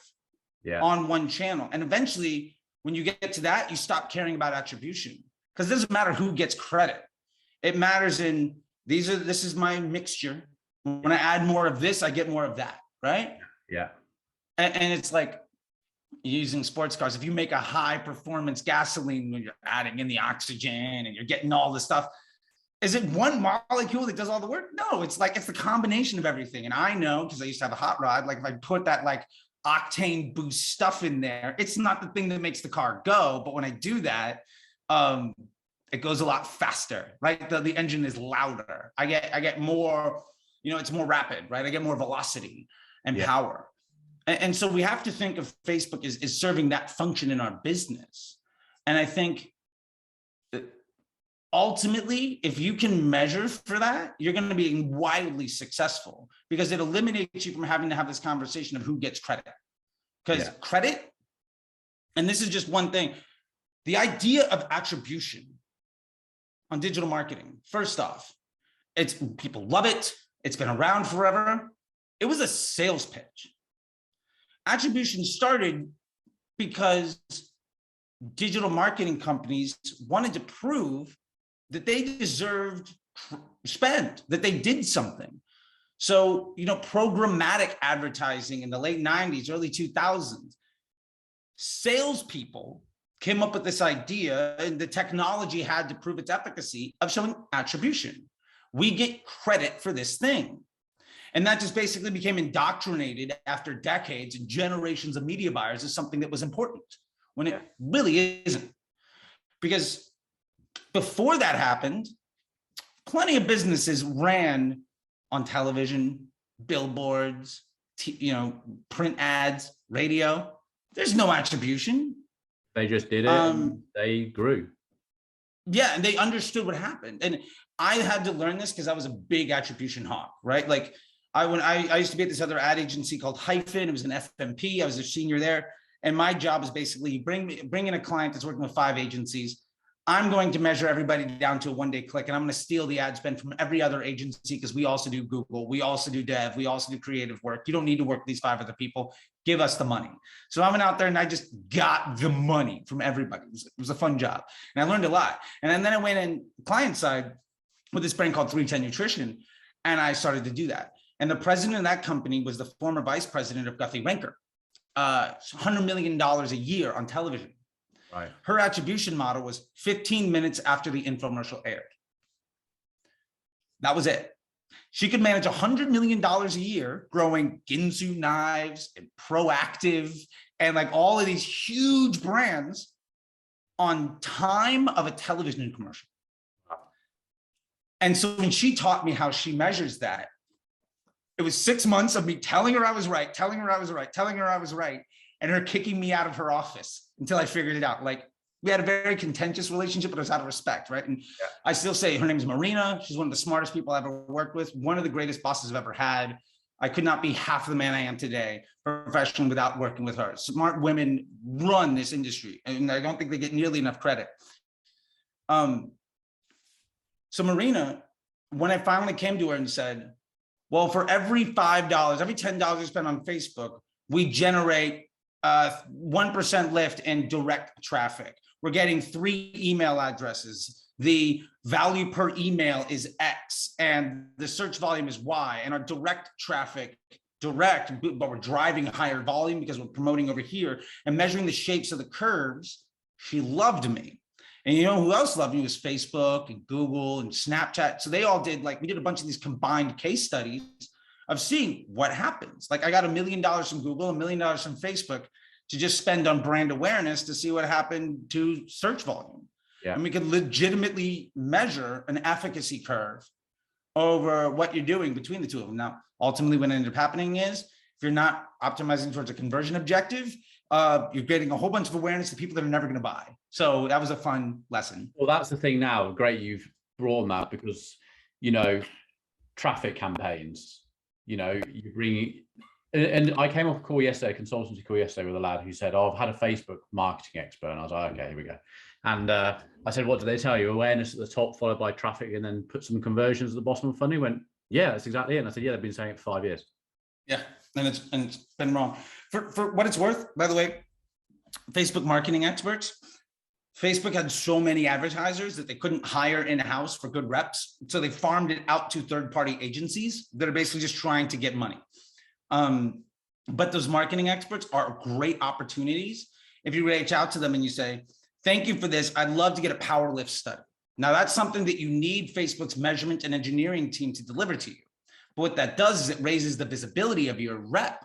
on one channel? And eventually, when you get to that, you stop caring about attribution, because it doesn't matter who gets credit. It matters in this is my mixture. When I add more of this, I get more of that, right? Yeah. And it's like using sports cars. If you make a high performance gasoline when you're adding in the oxygen and you're getting all this stuff, is it one molecule that does all the work? No, it's the combination of everything. And I know, because I used to have a hot rod, like if I put that like octane boost stuff in there, it's not the thing that makes the car go. But when I do that, it goes a lot faster, right? The engine is louder. I get more, it's more rapid, right? I get more velocity and power. And so we have to think of Facebook as serving that function in our business. And I think that ultimately, if you can measure for that, you're going to be wildly successful, because it eliminates you from having to have this conversation of who gets credit. Because credit, and this is just one thing, the idea of attribution on digital marketing, first off, people love it. It's been around forever. It was a sales pitch. Attribution started because digital marketing companies wanted to prove that they deserved spend, that they did something. So, programmatic advertising in the late 90s, early 2000s, salespeople came up with this idea, and the technology had to prove its efficacy of showing attribution. We get credit for this thing. And that just basically became indoctrinated after decades and generations of media buyers as something that was important, when it really isn't. Because before that happened, plenty of businesses ran on television, billboards, print ads, radio. There's no attribution. They just did it and they grew. Yeah, and they understood what happened. And I had to learn this because I was a big attribution hawk, right? Like I used to be at this other ad agency called Hyphen. It was an FMP. I was a senior there. And my job is basically bring in a client that's working with 5 agencies. I'm going to measure everybody down to a 1-day click, and I'm going to steal the ad spend from every other agency because we also do Google, we also do dev, we also do creative work. You don't need to work with these 5 other people. Give us the money. So I went out there and I just got the money from everybody. It was a fun job, and I learned a lot. And then I went in client side with this brand called 310 Nutrition, and I started to do that. And the president of that company was the former vice president of Guthrie Renker, $100 million a year on television. Right. Her attribution model was 15 minutes after the infomercial aired. That was it. She could manage $100 million a year growing Ginsu knives and Proactive and like all of these huge brands on time of a television commercial. And so when she taught me how she measures that, it was 6 months of me telling her I was right, telling her I was right, telling her I was right, and her kicking me out of her office until I figured it out. Like, we had a very contentious relationship, but it was out of respect, right? And yeah. I still say her name is Marina. She's one of the smartest people I've ever worked with, one of the greatest bosses I've ever had. I could not be half the man I am today professionally without working with her. Smart women run this industry, and I don't think they get nearly enough credit. So Marina, when I finally came to her and said, well, for every $5, every $10 you spend on Facebook, we generate 1% lift in direct traffic. We're getting 3 email addresses. The value per email is X and the search volume is Y, and our direct traffic, but we're driving higher volume because we're promoting over here and measuring the shapes of the curves. She loved me. And you know who else loved me was Facebook and Google and Snapchat. So they all did, like, we did a bunch of these combined case studies of seeing what happens. Like, I got $1 million from Google, $1 million from Facebook to just spend on brand awareness to see what happened to search volume. Yeah. And we could legitimately measure an efficacy curve over what you're doing between the two of them. Now, ultimately, what ended up happening is if you're not optimizing towards a conversion objective, you're getting a whole bunch of awareness to people that are never going to buy. So that was a fun lesson. Well, that's the thing now. Great you've brought on that because, you know, traffic campaigns, you know, you bring, and I came off a call yesterday, a consultancy call yesterday with a lad who said, oh, I've had a Facebook marketing expert. And I was like, okay, here we go. And I said, what do they tell you? Awareness at the top, followed by traffic, and then put some conversions at the bottom of the funnel. He went, yeah, that's exactly it. And I said, yeah, they've been saying it for 5 years. Yeah, and it's been wrong. For what it's worth, by the way, Facebook marketing experts, Facebook had so many advertisers that they couldn't hire in-house for good reps. So they farmed it out to third-party agencies that are basically just trying to get money. But those marketing experts are great opportunities. If you reach out to them and you say, thank you for this, I'd love to get a power lift study. Now that's something that you need Facebook's measurement and engineering team to deliver to you. But what that does is it raises the visibility of your rep.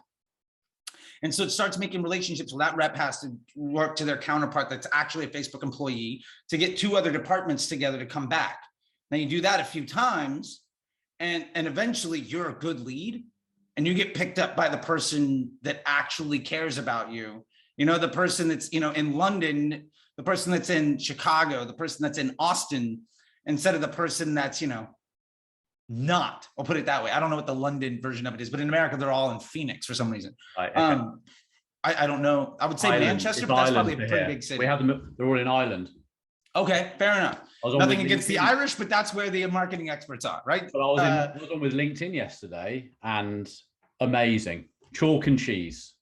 And so it starts making relationships where that rep has to work to their counterpart that's actually a Facebook employee to get 2 other departments together to come back. Now you do that a few times and eventually you're a good lead and you get picked up by the person that actually cares about you. You know, the person that's, you know, in London, the person that's in Chicago, the person that's in Austin, instead of the person that's, you know, not, I'll put it that way. I don't know what the London version of it is, but in America, they're all in Phoenix for some reason. Right, okay. I don't know. I would say Ireland. Manchester, but that's probably a pretty big city. We have them, they're all in Ireland. Okay, fair enough. Nothing against the Irish, but that's where the marketing experts are, right? But I was on with LinkedIn yesterday and amazing. Chalk and cheese.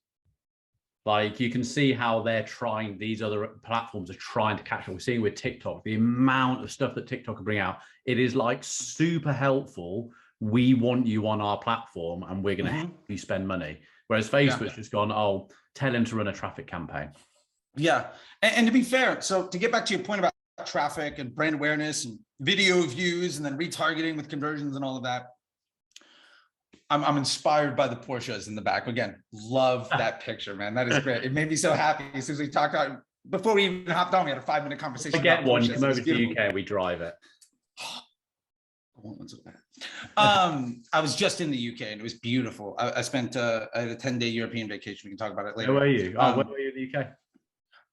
Like, you can see how they're trying, these other platforms are trying to catch up. We're seeing with TikTok, the amount of stuff that TikTok can bring out. It is like super helpful. We want you on our platform and we're going to help you spend money. Whereas Facebook's just gone, oh, tell him to run a traffic campaign. Yeah. And to be fair, so to get back to your point about traffic and brand awareness and video views and then retargeting with conversions and all of that, I'm inspired by the Porsches in the back. Again, love that picture, man. That is great. It made me so happy. As soon as we talked about, before we even hopped on, we had a 5-minute conversation. I get one, you come over to the UK, we drive it. I was just in the UK and it was beautiful. I spent I had a 10-day European vacation. We can talk about it later. Where were you? Where were you in the UK?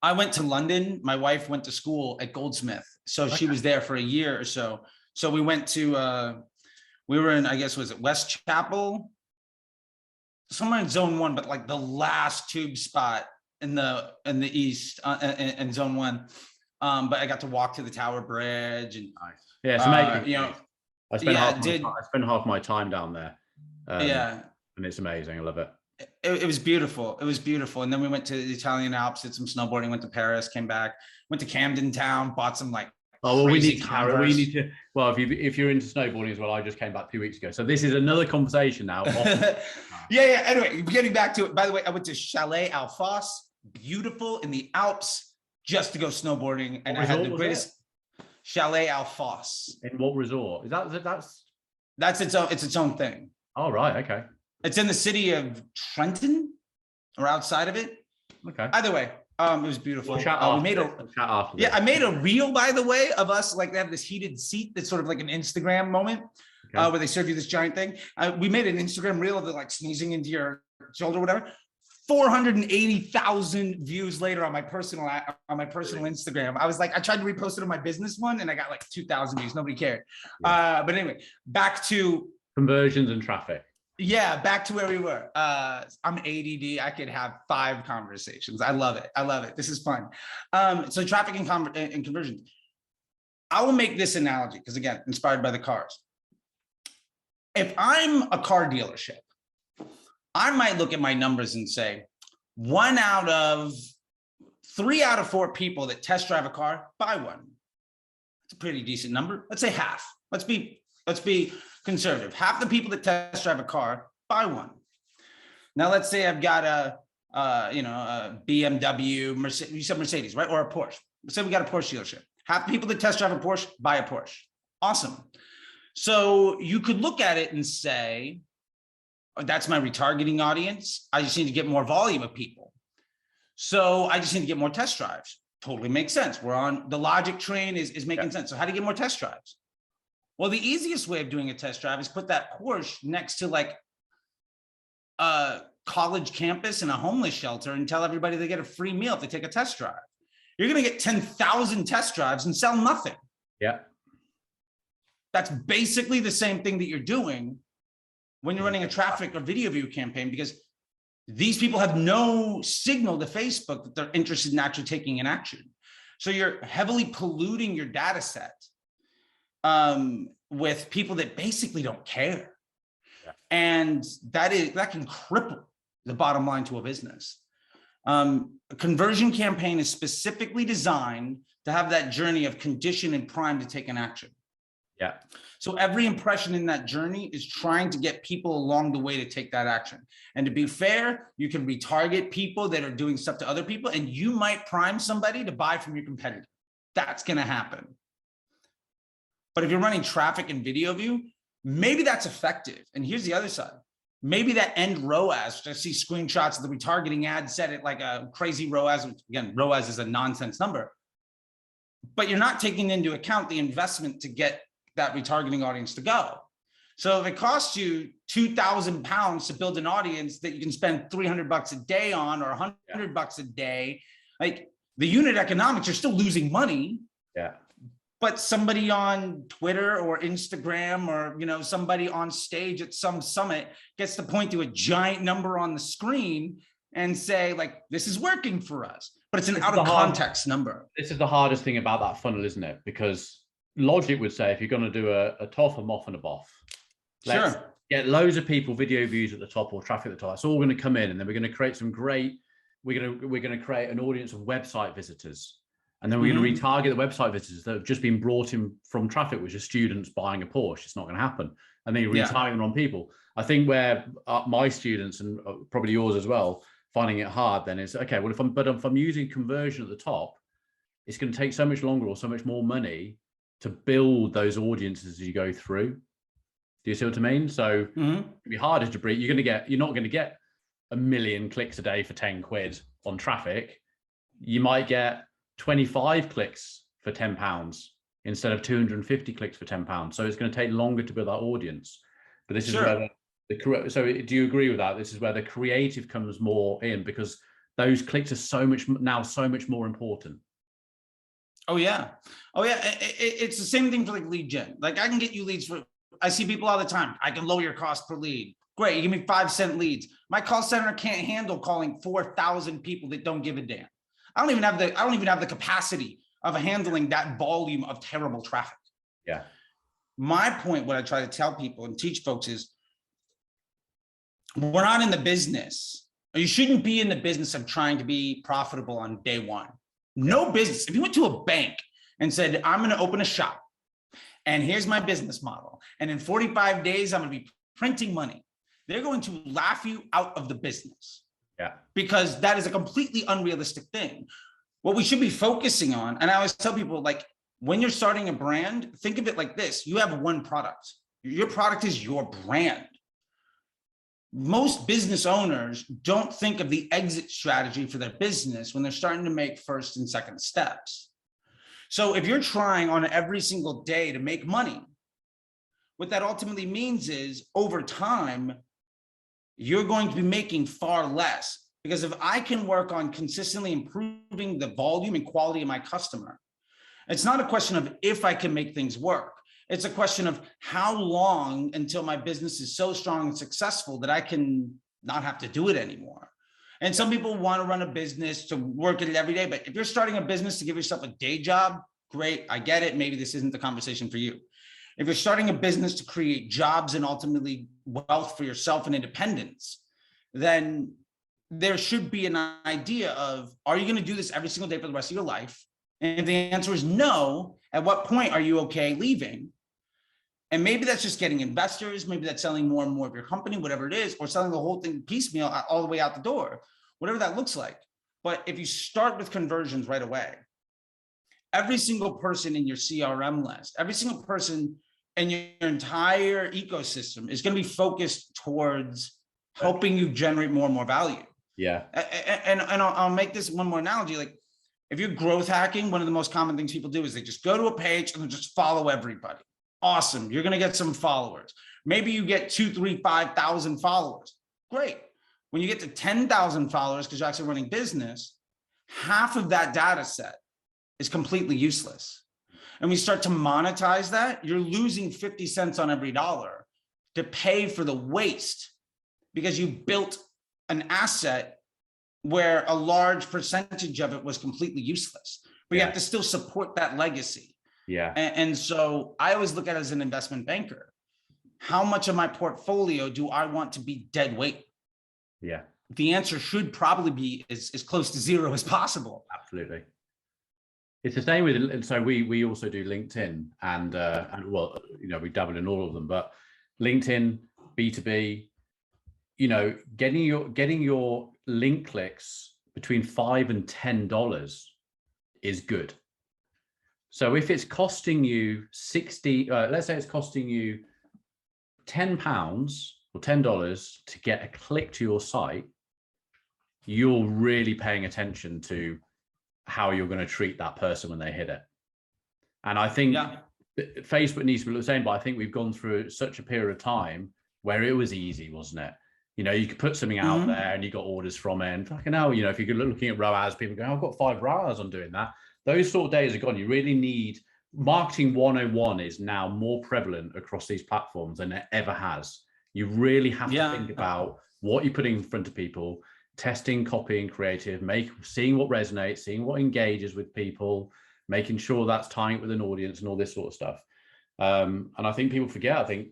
I went to London. My wife went to school at Goldsmith. So she was there for a year or so. So we went to, we were in, I guess, was it West Chapel? somewhere in zone 1, but like the last tube spot in the east in zone 1. But I got to walk to the Tower Bridge and nice. Yeah, it's amazing. you know, I spent half my time down there. Yeah, and it's amazing. I love it. It was beautiful. It was beautiful. And then we went to the Italian Alps, did some snowboarding, went to Paris, came back, went to Camden Town, bought some like we need to. Well, if you're into snowboarding as well, I just came back 2 weeks ago, so this is another conversation now. yeah. Anyway, getting back to it. By the way, I went to Chalet Alphos, beautiful in the Alps, just to go snowboarding, and I had the greatest. Chalet Alphos. In what resort? Is that's its own thing. Oh, right. Okay. It's in the city of Trenton or outside of it. Okay. Either way, it was beautiful. I made a reel, by the way, of us. Like, they have this heated seat that's sort of like an Instagram moment, where they serve you this giant thing. We made an Instagram reel of it, like sneezing into your shoulder, whatever. 480,000 views later on my personal Instagram. I was like, I tried to repost it on my business one, and I got like 2,000 views. Nobody cared. Yeah. But anyway, back to conversions and traffic. Yeah, back to where we were. I'm ADD. I could have 5 conversations. I love it. I love it. This is fun. So traffic and conversions. I will make this analogy because, again, inspired by the cars. If I'm a car dealership, I might look at my numbers and say 3 out of 4 people that test drive a car buy one. It's a pretty decent number. Let's say half. Let's be conservative. Half the people that test drive a car buy one. Now, let's say I've got a BMW, Mercedes, you said Mercedes, right? Or a Porsche. Let's say we got a Porsche dealership. Half the people that test drive a Porsche buy a Porsche. Awesome. So you could look at it and say, that's my retargeting audience. I just need to get more volume of people. So I just need to get more test drives. Totally makes sense. We're on the logic train is making sense. So how do you get more test drives? Well, the easiest way of doing a test drive is put that Porsche next to like a college campus and a homeless shelter and tell everybody they get a free meal if they take a test drive. You're going to get 10,000 test drives and sell nothing. Yeah. That's basically the same thing that you're doing when you're running a traffic or video view campaign, because these people have no signal to Facebook that they're interested in actually taking an action. So you're heavily polluting your data set with people that basically don't care. Yeah. And that can cripple the bottom line to a business. A conversion campaign is specifically designed to have that journey of condition and prime to take an action. Yeah. So every impression in that journey is trying to get people along the way to take that action. And to be fair, you can retarget people that are doing stuff to other people, and you might prime somebody to buy from your competitor. That's going to happen. But if you're running traffic and video view, maybe that's effective. And here's the other side. Maybe that end ROAS, which I see screenshots of the retargeting ad set at like a crazy ROAS. Again, ROAS is a nonsense number. But you're not taking into account the investment to get that retargeting audience to go. So if it costs you 2,000 pounds to build an audience that you can spend $300 a day on, or $100 a day, like the unit economics, you're still losing money. Yeah. But somebody on Twitter or Instagram, or somebody on stage at some summit gets to point to a giant number on the screen and say, like, this is working for us. But it's an out of context number. This is the hardest thing about that funnel, isn't it? Because logic would say, if you're going to do a top, a moff, and a boff, let's get loads of people, video views at the top or traffic at the top. It's all going to come in, and then we're going to create some great. We're going to create an audience of website visitors, and then we're going to retarget the website visitors that have just been brought in from traffic, which are students buying a Porsche. It's not going to happen, and then you retarget them on people. I think where my students, and probably yours as well, finding it hard then is, okay, well, if I'm using conversion at the top, it's going to take so much longer or so much more money to build those audiences as you go through. Do you see what I mean? So it'd be harder to breed. You're not going to get 1 million clicks a day for 10 quid on traffic. You might get 25 clicks for £10 instead of 250 clicks for £10. So it's going to take longer to build that audience. But this is where so do you agree with that? This is where the creative comes more in, because those clicks are so much more important. Oh yeah. It's the same thing for like lead gen. Like, I can get you leads I see people all the time. I can lower your cost per lead. Great, you give me 5-cent leads. My call center can't handle calling 4,000 people that don't give a damn. I don't even have the capacity of handling that volume of terrible traffic. Yeah. My point, what I try to tell people and teach folks is, we're not in the business, or you shouldn't be in the business of trying to be profitable on day one. No business. If you went to a bank and said, I'm going to open a shop and here's my business model, and in 45 days, I'm going to be printing money, they're going to laugh you out of the business. Yeah. Because that is a completely unrealistic thing. What we should be focusing on, and I always tell people, like, when you're starting a brand, think of it like this. You have one product. Your product is your brand. Most business owners don't think of the exit strategy for their business when they're starting to make first and second steps. So if you're trying on every single day to make money, what that ultimately means is, over time, you're going to be making far less. Because if I can work on consistently improving the volume and quality of my customer, it's not a question of if I can make things work. It's a question of how long until my business is so strong and successful that I can not have to do it anymore. And some people want to run a business to work at it every day. But if you're starting a business to give yourself a day job, great, I get it. Maybe this isn't the conversation for you. If you're starting a business to create jobs and ultimately wealth for yourself and independence, then there should be an idea of, are you going to do this every single day for the rest of your life? And if the answer is no, at what point are you okay leaving? And maybe that's just getting investors. Maybe that's selling more and more of your company, whatever it is, or selling the whole thing piecemeal all the way out the door, whatever that looks like. But if you start with conversions right away, every single person in your CRM list, every single person in your entire ecosystem is going to be focused towards helping you generate more and more value. Yeah. And I'll make this one more analogy. Like, if you're growth hacking, one of the most common things people do is they just go to a page and just follow everybody. Awesome. You're going to get some followers. Maybe you get 2, 3, 5,000 followers. Great. When you get to 10,000 followers, because you're actually running business, half of that data set is completely useless. And we start to monetize that, you're losing 50 cents on every dollar to pay for the waste, because you built an asset where a large percentage of it was completely useless, but you have to still support that legacy. Yeah. And so I always look at it as an investment banker. How much of my portfolio do I want to be dead weight? Yeah. The answer should probably be as close to zero as possible. Absolutely. It's the same with, so we also do LinkedIn and well, you know, we dabble in all of them, but LinkedIn, B2B, you know, getting your link clicks between $5 and $10 is good. So if it's costing you 60, let's say it's costing you £10 or $10 to get a click to your site, you're really paying attention to how you're going to treat that person when they hit it. And I think Facebook needs to be the same, but I think we've gone through such a period of time where it was easy, wasn't it? You know, you could put something out there and you got orders from it, and fucking hell, you know, if you're looking at ROAS, people go, I've got 5 ROAS on doing that. Those sort of days are gone. You really need, marketing 101 is now more prevalent across these platforms than it ever has. You really have to think about what you're putting in front of people, testing, copying, creative, seeing what resonates, seeing what engages with people, making sure that's tying it with an audience and all this sort of stuff. And I think people forget, I think,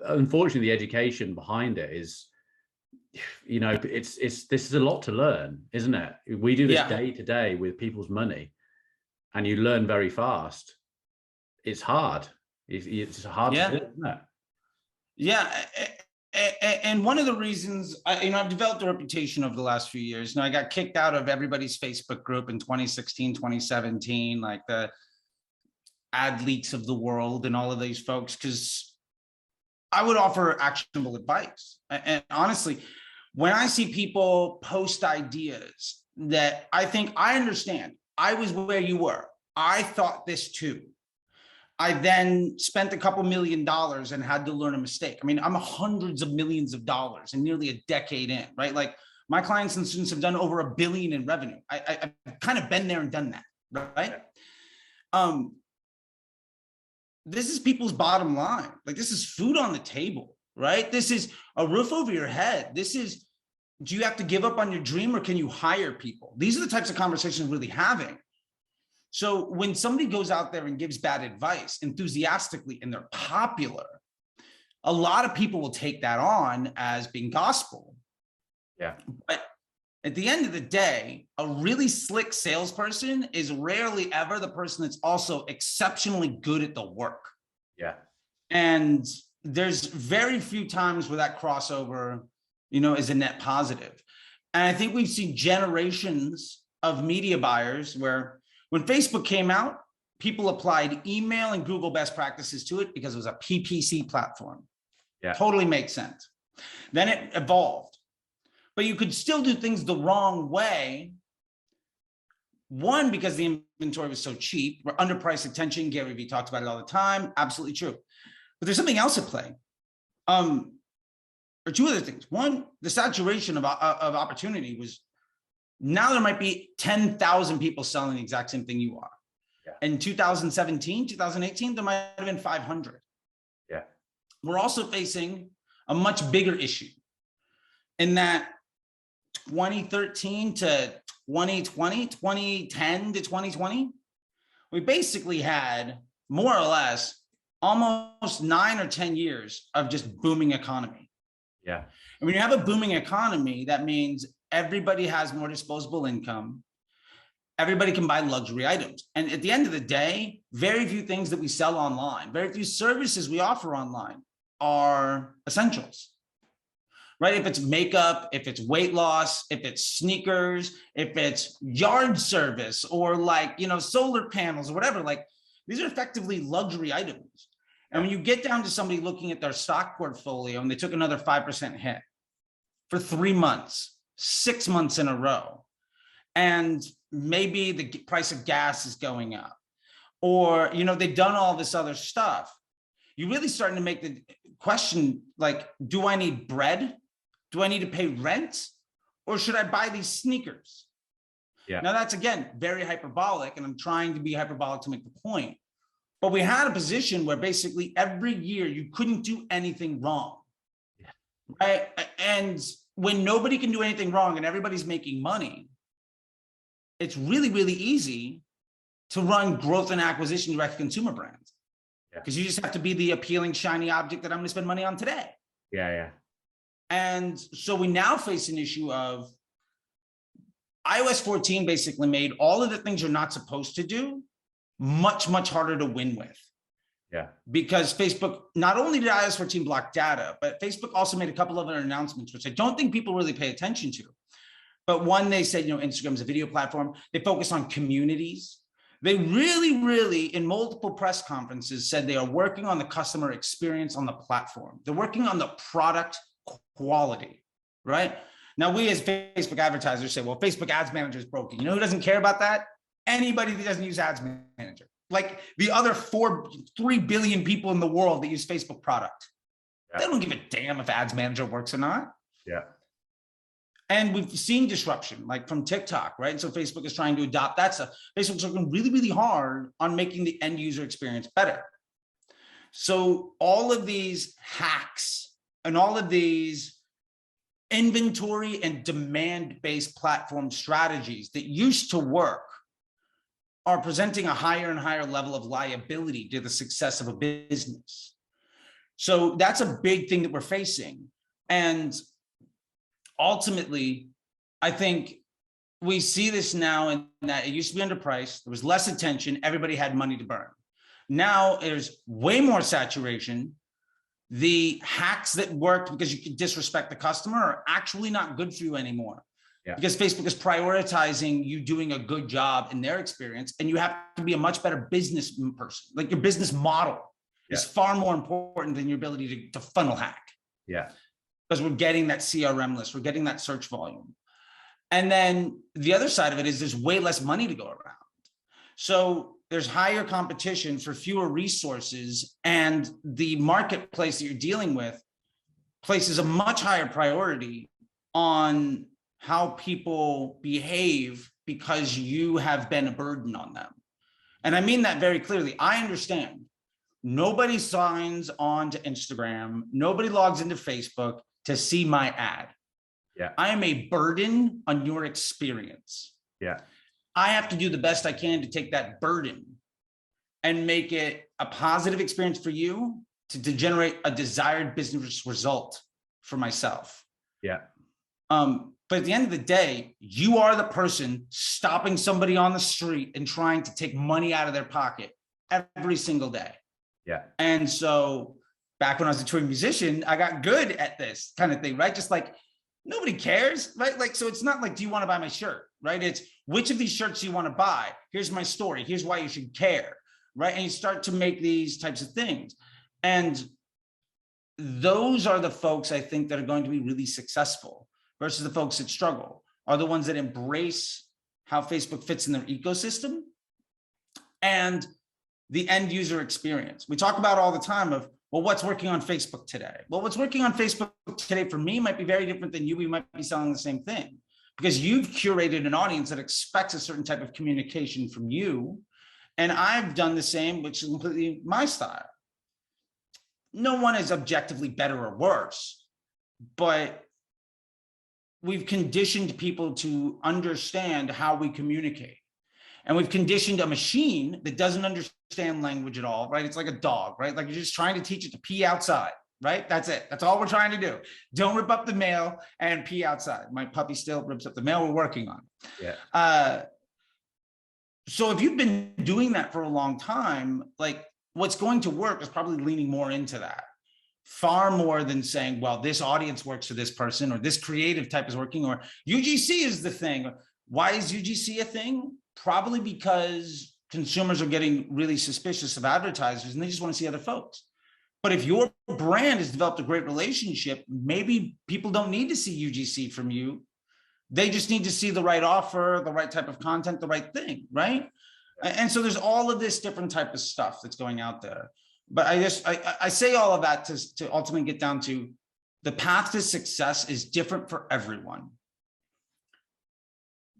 unfortunately, the education behind it is, you know, this is a lot to learn, isn't it? We do this day to day with people's money, and you learn very fast. It's hard. It's hard to do, isn't it? Yeah. And one of the reasons, I've developed a reputation over the last few years. I got kicked out of everybody's Facebook group in 2016, 2017, like the ad leaks of the world and all of these folks, because I would offer actionable advice. And honestly, when I see people post ideas that I think, I understand, I was where you were, I thought this too. I then spent a couple $1 million and had to learn a mistake. I mean, I'm hundreds of millions of dollars and nearly a decade in, right? Like, my clients and students have done over $1 billion in revenue. I've kind of been there and done that, right? This is people's bottom line. Like, this is food on the table. right? This is a roof over your head. This is, do you have to give up on your dream or can you hire people? These are the types of conversations we're really having. So when somebody goes out there and gives bad advice enthusiastically and they're popular, a lot of people will take that on as being gospel. Yeah. But at the end of the day, a really slick salesperson is rarely ever the person that's also exceptionally good at the work. Yeah. And there's very few times where that crossover, you know, is a net positive. And I think we've seen generations of media buyers where when Facebook came out, people applied email and Google best practices to it because it was a PPC platform. Yeah. Totally makes sense. Then it evolved, but you could still do things the wrong way. One, because the inventory was so cheap, we're underpriced attention. Gary Vee talks about it all the time. Absolutely true. But there's something else at play. Or two other things. One, the saturation of opportunity was, now there might be 10,000 people selling the exact same thing you are. Yeah. In 2017, 2018, there might have been 500. Yeah. We're also facing a much bigger issue in that 2013 to 2020, 2010 to 2020, we basically had more or less almost 9 or 10 years of just booming economy. Yeah. And when you have a booming economy, that means everybody has more disposable income. Everybody can buy luxury items. And at the end of the day, very few things that we sell online, very few services we offer online are essentials, right? If it's makeup, if it's weight loss, if it's sneakers, if it's yard service or like, you know, solar panels or whatever, like these are effectively luxury items. And when you get down to somebody looking at their stock portfolio and they took another 5% hit for 3 months, 6 months in a row, and maybe the price of gas is going up, or, you know, they've done all this other stuff, you're really starting to make the question, like, do I need bread? Do I need to pay rent? Or should I buy these sneakers? Yeah. Now that's, again, very hyperbolic, and I'm trying to be hyperbolic to make the point. But we had a position where basically every year you couldn't do anything wrong. Yeah. Right? And when nobody can do anything wrong and everybody's making money, it's really, really easy to run growth and acquisition direct consumer brands. Because you just have to be the appealing, shiny object that I'm going to spend money on today. Yeah, yeah. And so we now face an issue of iOS 14 basically made all of the things you're not supposed to do much, much harder to win with. Yeah. Because Facebook, not only did iOS 14 block data, but Facebook also made a couple of other announcements, which I don't think people really pay attention to. But one, they said, you know, Instagram is a video platform. They focus on communities. They really, really, in multiple press conferences, said they are working on the customer experience on the platform. They're working on the product quality, right? Now, we as Facebook advertisers say, well, Facebook Ads Manager is broken. You know who doesn't care about that? Anybody that doesn't use Ads Manager. Like the other 3 billion people in the world that use Facebook product. Yeah. They don't give a damn if Ads Manager works or not. Yeah. And we've seen disruption, like from TikTok, right? And so Facebook is trying to adopt that stuff. Facebook's working really, really hard on making the end user experience better. So all of these hacks and all of these inventory and demand-based platform strategies that used to work are presenting a higher and higher level of liability to the success of a business. So that's a big thing that we're facing. And ultimately, I think we see this now in that it used to be underpriced. There was less attention. Everybody had money to burn. Now there's way more saturation. The hacks that worked because you could disrespect the customer are actually not good for you anymore. Yeah. Because Facebook is prioritizing you doing a good job in their experience, and you have to be a much better business person. Like your business model is far more important than your ability to funnel hack. Yeah. Because we're getting that CRM list, we're getting that search volume. And then the other side of it is there's way less money to go around. So there's higher competition for fewer resources, and the marketplace that you're dealing with places a much higher priority on how people behave because you have been a burden on them. And I mean that very clearly. I understand nobody signs on to Instagram. Nobody logs into Facebook to see my ad. Yeah. I am a burden on your experience. Yeah. I have to do the best I can to take that burden and make it a positive experience for you to generate a desired business result for myself. Yeah. But at the end of the day, you are the person stopping somebody on the street and trying to take money out of their pocket every single day. Yeah. And so back when I was a touring musician, I got good at this kind of thing, right? Just like nobody cares, right? Like, so it's not like, do you want to buy my shirt, right? It's which of these shirts do you want to buy? Here's my story. Here's why you should care, right? And you start to make these types of things. And those are the folks I think that are going to be really successful versus the folks that struggle are the ones that embrace how Facebook fits in their ecosystem and the end user experience. We talk about all the time of, well, what's working on Facebook today? Well, what's working on Facebook today for me might be very different than you. We might be selling the same thing because you've curated an audience that expects a certain type of communication from you. And I've done the same, which is completely my style. No one is objectively better or worse, but we've conditioned people to understand how we communicate. And we've conditioned a machine that doesn't understand language at all, right? It's like a dog, right? Like you're just trying to teach it to pee outside, right? That's it. That's all we're trying to do. Don't rip up the mail and pee outside. My puppy still rips up the mail. We're working on it. Yeah. So if you've been doing that for a long time, like what's going to work is probably leaning more into that. Far more than saying, well, this audience works for this person or this creative type is working or UGC is the thing. Why is UGC a thing? Probably because consumers are getting really suspicious of advertisers and they just want to see other folks. But if your brand has developed a great relationship, maybe people don't need to see UGC from you. They just need to see the right offer, the right type of content, the right thing, right? And so there's all of this different type of stuff that's going out there. But I say all of that to ultimately get down to the path to success is different for everyone.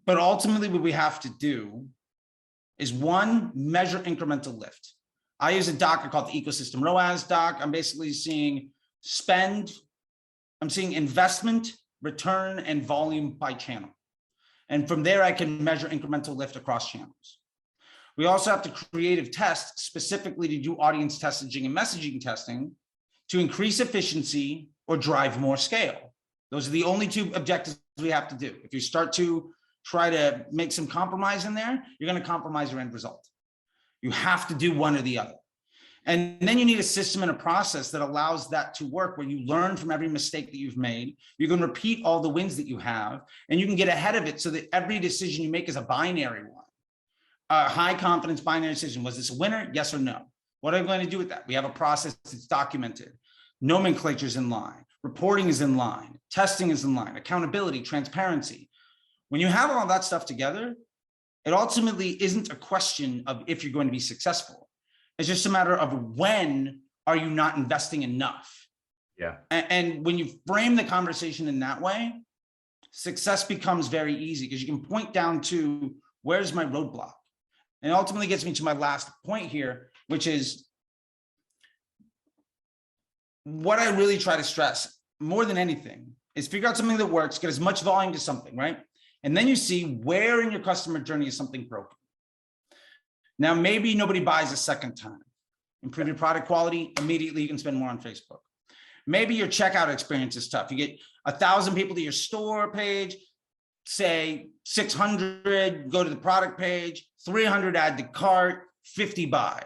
But ultimately what we have to do is one, measure incremental lift. I use a doc I call the ecosystem ROAS doc. I'm basically seeing spend, I'm seeing investment, return, and volume by channel. And from there, I can measure incremental lift across channels. We also have to creative test specifically to do audience testing and messaging testing to increase efficiency or drive more scale. Those are the only two objectives we have to do. If you start to try to make some compromise in there, you're going to compromise your end result. You have to do one or the other. And then you need a system and a process that allows that to work where you learn from every mistake that you've made. You can repeat all the wins that you have, and you can get ahead of it so that every decision you make is a binary one. A high confidence binary decision. Was this a winner? Yes or no? What are we going to do with that? We have a process that's documented. Nomenclature is in line. Reporting is in line. Testing is in line. Accountability, transparency. When you have all that stuff together, it ultimately isn't a question of if you're going to be successful. It's just a matter of when are you not investing enough? Yeah. And when you frame the conversation in that way, success becomes very easy because you can point down to where's my roadblock? And it ultimately gets me to my last point here, which is what I really try to stress more than anything is figure out something that works, get as much volume to something, right? And then you see where in your customer journey is something broken. Now, maybe nobody buys a second time. Improve your product quality, immediately you can spend more on Facebook. Maybe your checkout experience is tough. You get 1,000 people to your store page, say 600 go to the product page, 300 add to cart, 50 buy.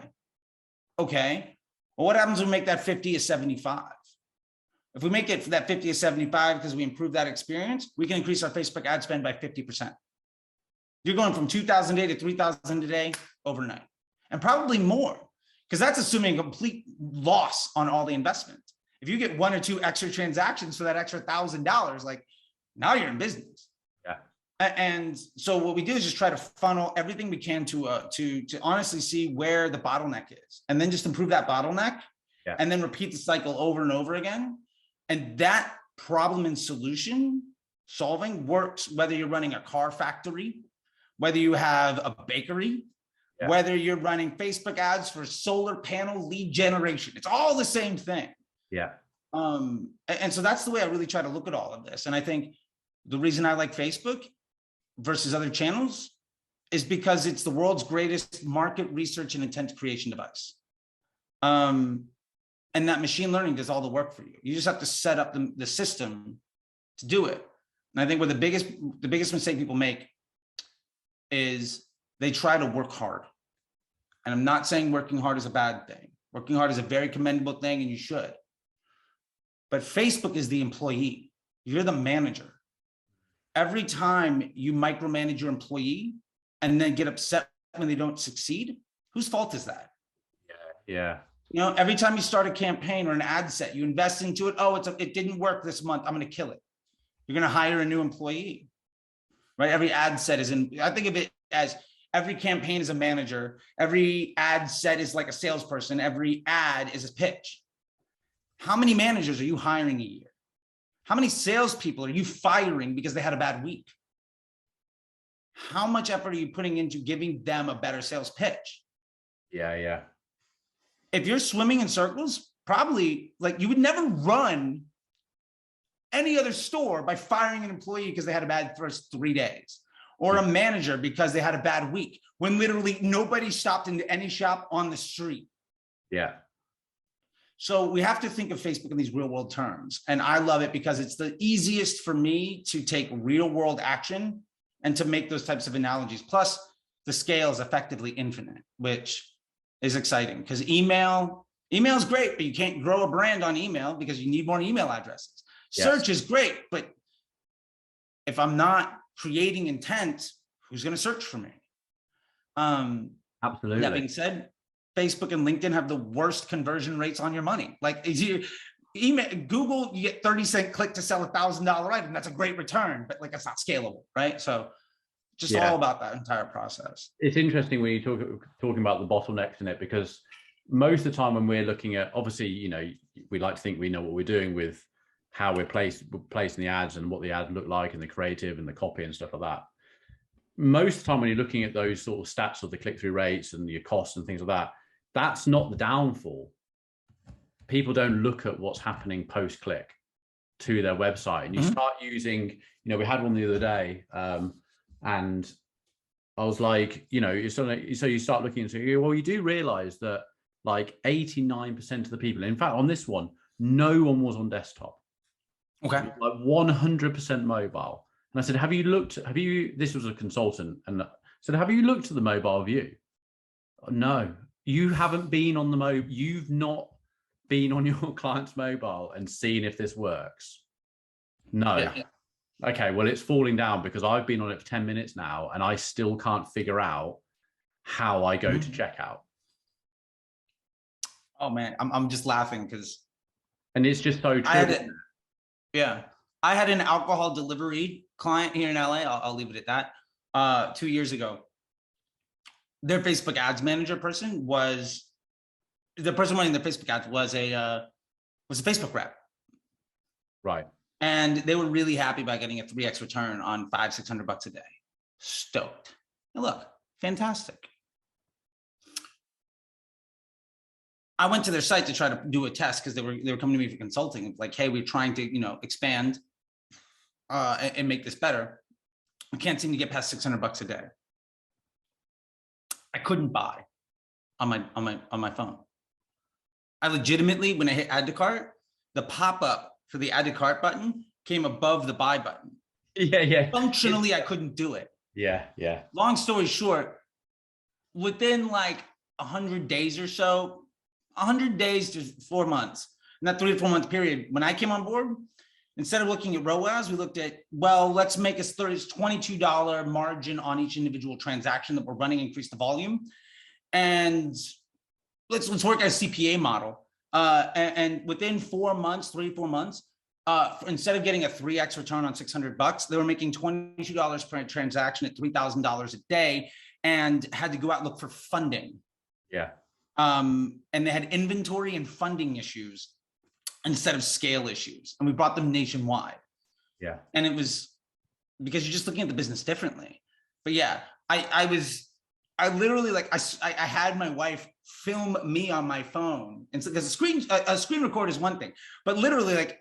Okay, well, what happens when we make that 50 a 75? If we make it that 50 a 75 because we improve that experience, we can increase our Facebook ad spend by 50%. You're going from 2,000 a day to 3,000 a day overnight, and probably more, because that's assuming a complete loss on all the investment. If you get one or two extra transactions for that extra $1,000, like now you're in business. Yeah. And so what we do is just try to funnel everything we can to honestly see where the bottleneck is, and then just improve that bottleneck, and then repeat the cycle over and over again. And that problem and solution solving works whether you're running a car factory, whether you have a bakery, whether you're running Facebook ads for solar panel lead generation. It's all the same thing. Yeah. And so that's the way I really try to look at all of this. And I think the reason I like Facebook versus other channels is because it's the world's greatest market research and intent creation device. And that machine learning does all the work for you. You just have to set up the system to do it. And I think where the biggest mistake people make is they try to work hard. And I'm not saying working hard is a bad thing. Working hard is a very commendable thing, and you should. But Facebook is the employee. You're the manager. Every time you micromanage your employee and then get upset when they don't succeed, whose fault is that? Yeah. You know, every time you start a campaign or an ad set, you invest into it. Oh, it didn't work this month. I'm going to kill it. You're going to hire a new employee, right? Every ad set is I think of it as every campaign is a manager. Every ad set is like a salesperson. Every ad is a pitch. How many managers are you hiring a year? How many salespeople are you firing because they had a bad week? How much effort are you putting into giving them a better sales pitch? Yeah. If you're swimming in circles, probably like you would never run any other store by firing an employee because they had a bad first 3 days, or a manager because they had a bad week, when literally nobody stopped into any shop on the street. Yeah. So we have to think of Facebook in these real world terms. And I love it because it's the easiest for me to take real world action and to make those types of analogies. Plus the scale is effectively infinite, which is exciting because email is great, but you can't grow a brand on email because you need more email addresses. Yes. Search is great, but if I'm not creating intent, who's going to search for me? Absolutely. That being said, Facebook and LinkedIn have the worst conversion rates on your money. Like email, Google, you get 30-cent click to sell $1,000 item. That's a great return, but like it's not scalable, right? So just all about that entire process. It's interesting when you talking about the bottlenecks in it, because most of the time when we're looking at, obviously, you know, we like to think we know what we're doing with how we're placing the ads and what the ads look like and the creative and the copy and stuff like that. Most of the time when you're looking at those sort of stats of the click-through rates and your costs and things like that, that's not the downfall. People don't look at what's happening post-click to their website. And you start using, you know, we had one the other day, and I was like, you know, so you start looking into, well, you do realize that like 89% of the people, in fact, on this one, no one was on desktop. Okay. Like 100% mobile. And I said, this was a consultant, and I said, have you looked at the mobile view? No, you haven't been on the you've not been on your client's mobile and seen if this works. No. Yeah. Okay, well, it's falling down because I've been on it for 10 minutes now and I still can't figure out how I go to checkout. Oh man, I'm just laughing because. And it's just so true. I had an alcohol delivery client here in LA. I'll leave it at that. 2 years ago, their Facebook ads manager person was the person running the Facebook ads was a Facebook rep. Right. And they were really happy about getting a 3x return on $500-600 a day. Stoked. And look, fantastic. I went to their site to try to do a test because they were coming to me for consulting. Like, hey, we're trying to, you know, expand and make this better. We can't seem to get past $600 a day. I couldn't buy on my phone. I legitimately, when I hit add to cart, the pop-up for the add to cart button came above the buy button. Yeah. Functionally, I couldn't do it. Yeah. Long story short, within like 100 days or so, 100 days to 4 months, in that 3 to 4 month period, when I came on board, instead of looking at ROAS, we looked at, well, let's make a $22 margin on each individual transaction that we're running, increase the volume. And let's work at a CPA model. And within 4 months, 3 to 4 months, instead of getting a 3x return on $600, they were making $22 per transaction at $3,000 a day and had to go out and look for funding. Yeah. And they had inventory and funding issues instead of scale issues. And we brought them nationwide. Yeah. And it was because you're just looking at the business differently. But yeah, I was I literally like I had my wife film me on my phone, and so because a screen record is one thing, but literally like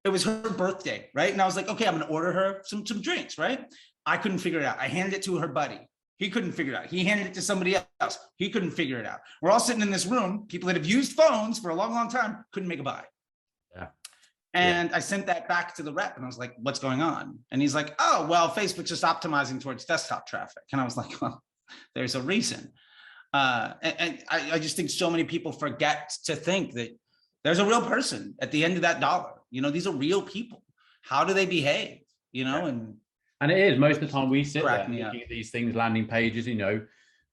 it was her birthday, right? And I was like, okay, I'm gonna order her some drinks, right? I couldn't figure it out. I handed it to her buddy. He couldn't figure it out. He handed it to somebody else. He couldn't figure it out. We're all sitting in this room. People that have used phones for a long, long time couldn't make a buy. Yeah. And I sent that back to the rep, and I was like, what's going on? And he's like, oh, well, Facebook's just optimizing towards desktop traffic. And I was like, well, there's a reason. And I just think so many people forget to think that there's a real person at the end of that dollar. You know, these are real people. How do they behave? You know, and it is most of the time we sit there looking at these things, landing pages, you know,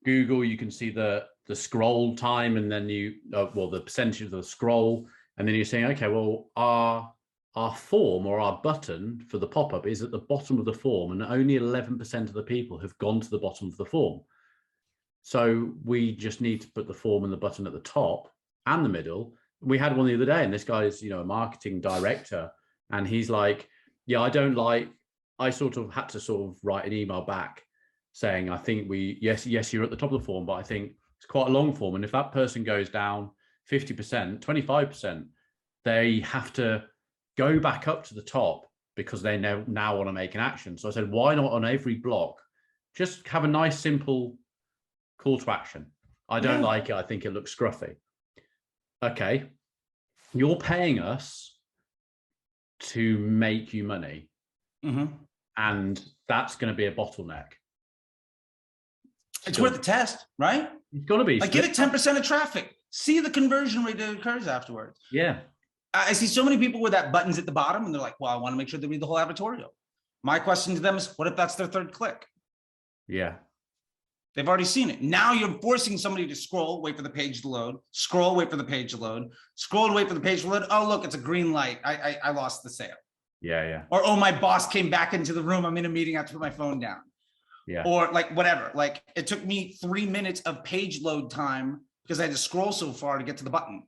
Google, you can see the scroll time, and then the percentage of the scroll, and then you're saying, okay, well, our form or our button for the pop-up is at the bottom of the form, and only 11% of the people have gone to the bottom of the form. So we just need to put the form and the button at the top and the middle. We had one the other day, and this guy is, you know, a marketing director, and he's like, yeah, I sort of had to sort of write an email back saying, I think yes, you're at the top of the form, but I think it's quite a long form. And if that person goes down 50%, 25%, they have to go back up to the top because they now want to make an action. So I said, why not on every block, just have a nice, simple call to action. I don't like it. I think it looks scruffy. Okay. You're paying us to make you money. Mm-hmm. And that's going to be a bottleneck. It's worth the test, right? It's got to be. Like, give it 10% of traffic. See the conversion rate that occurs afterwards. Yeah. I see so many people where that button's at the bottom, and they're like, well, I want to make sure they read the whole advertorial. My question to them is, what if that's their third click? Yeah. They've already seen it. Now you're forcing somebody to scroll, wait for the page to load, scroll, wait for the page to load, scroll, wait for the page to load. Oh, look, it's a green light. I lost the sale. Yeah, yeah. Or, oh, my boss came back into the room. I'm in a meeting. I have to put my phone down. Yeah. Or like whatever. Like, it took me 3 minutes of page load time because I had to scroll so far to get to the button.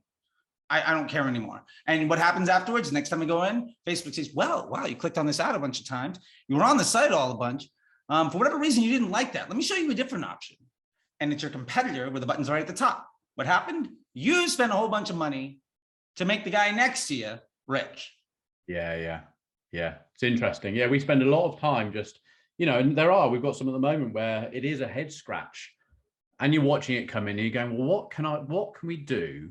I don't care anymore. And what happens afterwards? Next time I go in, Facebook says, well, wow, you clicked on this ad a bunch of times. You were on the site all a bunch. For whatever reason, you didn't like that. Let me show you a different option. And it's your competitor where the button's right at the top. What happened? You spent a whole bunch of money to make the guy next to you rich. Yeah, yeah. Yeah, it's interesting. Yeah, we spend a lot of time just, you know, and we've got some at the moment where it is a head scratch, and you're watching it come in and you're going, well, what can we do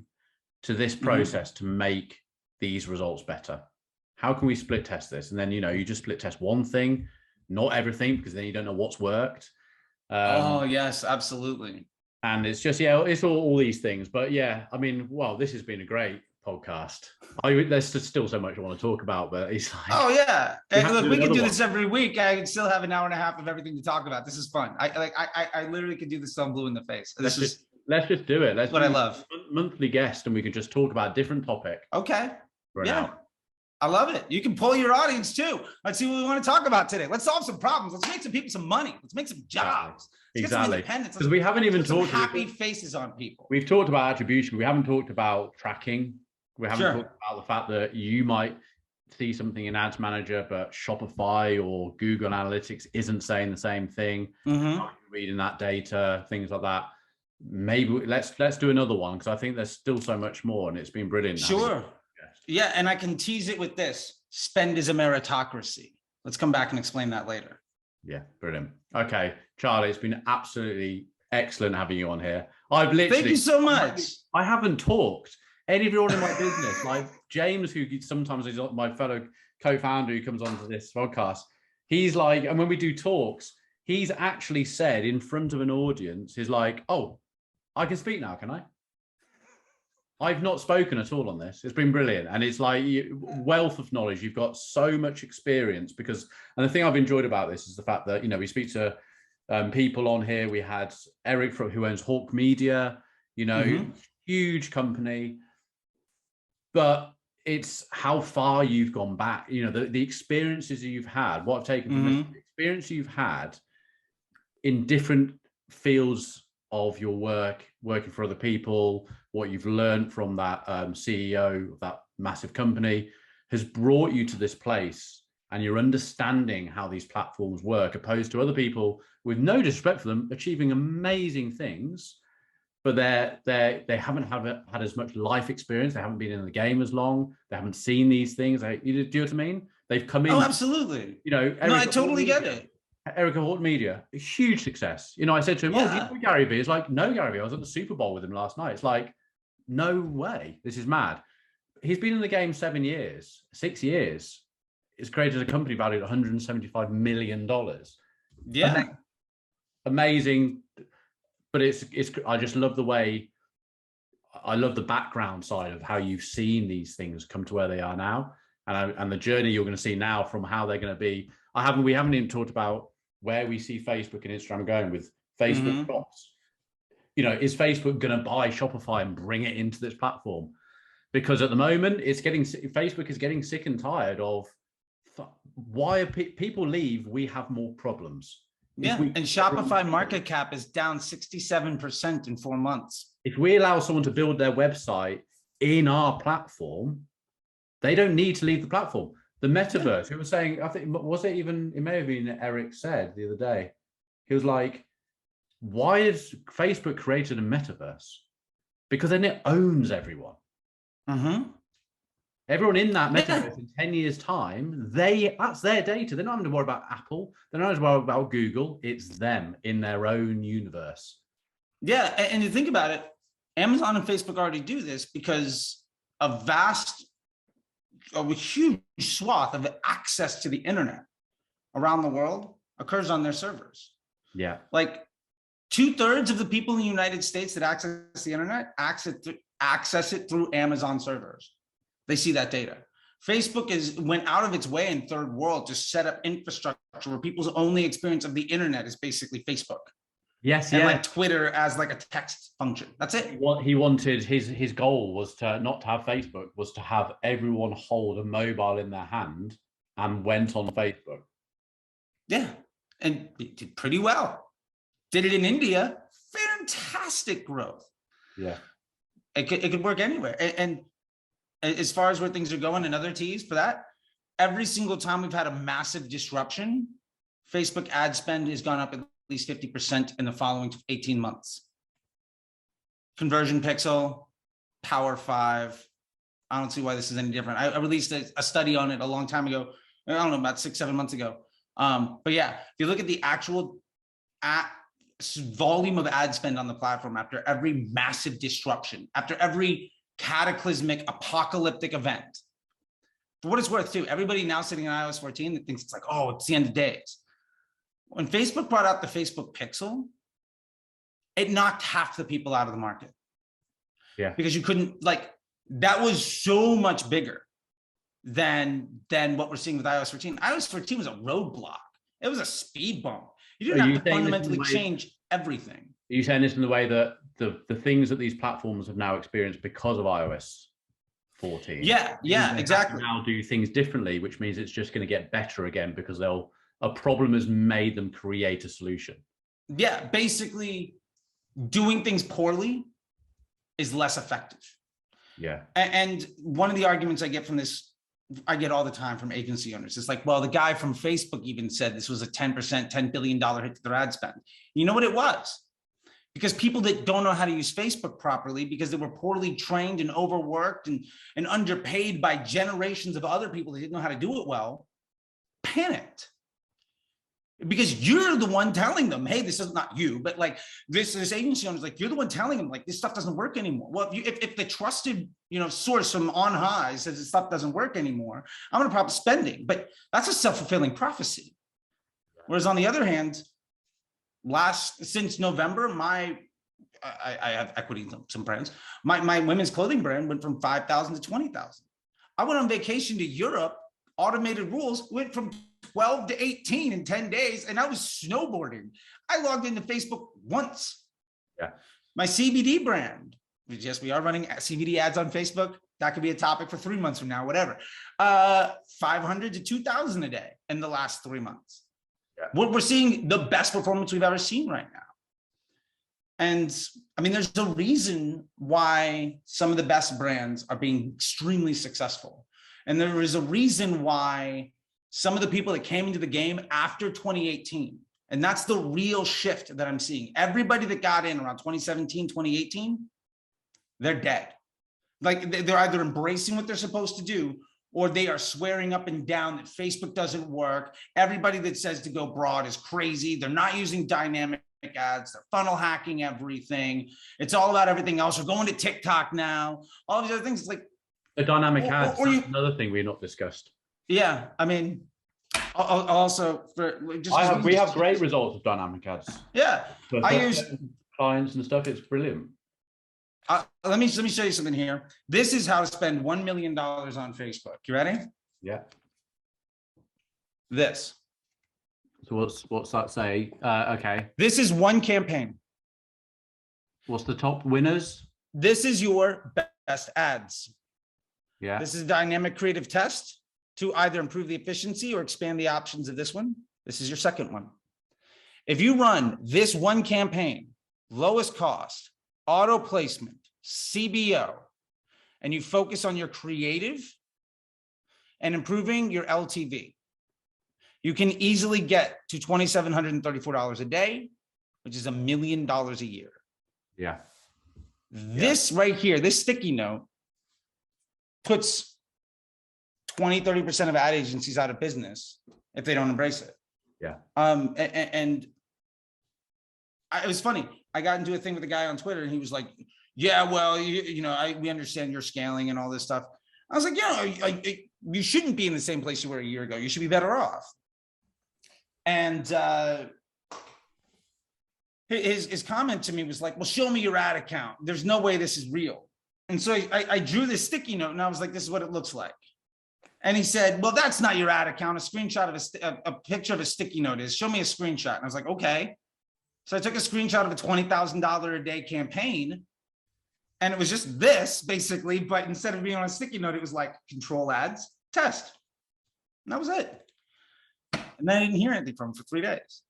to this process to make these results better? How can we split test this? And then, you know, you just split test one thing, not everything, because then you don't know what's worked. Oh, yes, absolutely. And it's just, yeah, it's all these things. But yeah, I mean, well, this has been a great podcast. There's still so much I want to talk about, but it's like, oh yeah, look, we can do this every week. I can still have an hour and a half of everything to talk about. This is fun. I literally could do this till I'm blue in the face. Let's just do it. That's what I love. Monthly guest, and we can just talk about a different topic. Okay. I love it. You can pull your audience too. Let's see what we want to talk about today. Let's solve some problems. Let's make some people some money. Let's make some jobs. Let's get some independence. Because we haven't even talked happy faces on people. We've talked about attribution. We haven't talked about tracking. We haven't talked about the fact that you might see something in Ads Manager, but Shopify or Google Analytics isn't saying the same thing. Reading that data, things like that. Maybe let's do another one, because I think there's still so much more, and it's been brilliant. Sure. Yeah, and I can tease it with this. Spend is a meritocracy. Let's come back and explain that later. Yeah, brilliant. Okay, Charlie, it's been absolutely excellent having you on here. I've literally... Thank you so much. I haven't talked anyone in my business, like James, who sometimes is my fellow co-founder who comes onto this podcast. He's like, and when we do talks, he's actually said in front of an audience, he's like, oh, I can speak now, can I? I've not spoken at all on this. It's been brilliant. And it's like wealth of knowledge. You've got so much experience and the thing I've enjoyed about this is the fact that, you know, we speak to people on here. We had Eric who owns Hawk Media, you know, huge company, but it's how far you've gone back, you know, the experiences you've had, what I've taken from this, the experience you've had in different fields of your work, working for other people, what you've learned from that CEO of that massive company has brought you to this place. and you're understanding how these platforms work, opposed to other people, with no disrespect for them, achieving amazing things, but they haven't had as much life experience. They haven't been in the game as long. They haven't seen these things. Do you know what I mean? They've come in. Oh, absolutely. You know, no, I totally get it. Erica Horton Media, a huge success. You know, I said to him, "Oh, do you know Gary Vee?" It's like, "No, Gary Vee. I was at the Super Bowl with him last night." It's like, no way. This is mad. He's been in the game 7 years, 6 years. It's created a company valued at $175 million. Yeah. Amazing. But it's I just love the way, I love the background side of how you've seen these things come to where they are now, and the journey you're going to see now from how they're going to be. We haven't even talked about where we see Facebook and Instagram going with Facebook shops. You know, is Facebook going to buy Shopify and bring it into this platform? Because at the moment, Facebook is getting sick and tired of, why are people leave? We have more problems. Yeah, and Shopify market cap is down 67% in 4 months. If we allow someone to build their website in our platform, they don't need to leave the platform. The metaverse, he was saying, I think, it may have been Eric said the other day, he was like, why has Facebook created a metaverse? Because then it owns everyone. Everyone in that metaverse in 10 years' time, that's their data. They're not having to worry about Apple. They're not having to worry about Google. It's them in their own universe. Yeah, and you think about it, Amazon and Facebook already do this because a huge swath of access to the internet around the world occurs on their servers. Yeah. Like 2/3 of the people in the United States that access the internet access it through Amazon servers. They see that data. Facebook went out of its way in third world to set up infrastructure where people's only experience of the internet is basically Facebook. Yes, and like Twitter as like a text function. That's it. What he wanted, his goal was to not to have Facebook, was to have everyone hold a mobile in their hand and went on Facebook. Yeah, and it did pretty well. Did it in India, fantastic growth. Yeah, it could work anywhere. And as far as where things are going, another tease for that, every single time we've had a massive disruption, Facebook ad spend has gone up at least 50% in the following 18 months. Conversion Pixel, Power 5. I don't see why this is any different. I released a study on it a long time ago. I don't know, about 6-7 months ago. But yeah, if you look at the actual volume of ad spend on the platform after every massive disruption, after every cataclysmic apocalyptic event, for what it's worth too, everybody now sitting on iOS 14 that thinks it's like, oh, it's the end of days. When Facebook brought out the Facebook Pixel, it knocked half the people out of the market. Yeah, because you couldn't, like, that was so much bigger than what we're seeing with iOS 14. iOS 14 was a roadblock. It was a speed bump. You didn't have to fundamentally change everything. Are you saying this in the way that the things that these platforms have now experienced because of iOS 14? Yeah, exactly. Now do things differently, which means it's just going to get better again because a problem has made them create a solution. Yeah, basically doing things poorly is less effective. Yeah. And one of the arguments I get from this, I get all the time from agency owners. It's like, well, the guy from Facebook even said this was a 10%, $10 billion hit to their ad spend. You know what it was? Because people that don't know how to use Facebook properly, because they were poorly trained and overworked and underpaid by generations of other people that didn't know how to do it well, panicked. Because you're the one telling them, hey, this is not you, but like this agency owner is like, you're the one telling them like this stuff doesn't work anymore. Well, if the trusted source from on high says this stuff doesn't work anymore, I'm going to prop spending. But that's a self-fulfilling prophecy. Whereas on the other hand, since November, I have equity in some brands. My women's clothing brand went from 5,000 to 20,000. I went on vacation to Europe. Automated rules went from 12 to 18 in 10 days, and I was snowboarding. I logged into Facebook once. Yeah. My CBD brand, yes, we are running CBD ads on Facebook. That could be a topic for 3 months from now, whatever. 500 to 2,000 a day in the last 3 months. Yeah. We're seeing the best performance we've ever seen right now. And I mean, there's a reason why some of the best brands are being extremely successful. And there is a reason why some of the people that came into the game after 2018. And that's the real shift that I'm seeing. Everybody that got in around 2017, 2018, they're dead. Like they're either embracing what they're supposed to do, or they are swearing up and down that Facebook doesn't work. Everybody that says to go broad is crazy. They're not using dynamic ads. They're funnel hacking everything. It's all about everything else. We're going to TikTok now. All these other things. It's like the dynamic ads. That's another thing we've not discussed. Yeah, I mean, also we have great results of dynamic ads. Yeah, I use clients and stuff. It's brilliant. Let me show you something here. This is how to spend $1 million on Facebook. You ready? Yeah. This. So what's that say? Okay. This is one campaign. What's the top winners? This is your best ads. Yeah. This is a dynamic creative test to either improve the efficiency or expand the options of this one. This is your second one. If you run this one campaign, lowest cost, auto placement, CBO, and you focus on your creative and improving your LTV, you can easily get to $2,734 a day, which is $1 million a year. Yeah. This right here, this sticky note puts 20-30% of ad agencies out of business if they don't embrace it. Yeah. It was funny. I got into a thing with a guy on Twitter, and he was like, "Yeah, well, we understand you're scaling and all this stuff." I was like, "Yeah, you shouldn't be in the same place you were a year ago. You should be better off." And his comment to me was like, "Well, show me your ad account. There's no way this is real." And so I drew this sticky note, and I was like, "This is what it looks like." And he said, "Well, that's not your ad account. A screenshot of a picture of a sticky note is. Show me a screenshot." And I was like, "Okay." So I took a screenshot of a $20,000 a day campaign, and it was just this basically, but instead of being on a sticky note, it was like control ads, test. And that was it. And then I didn't hear anything from him for 3 days.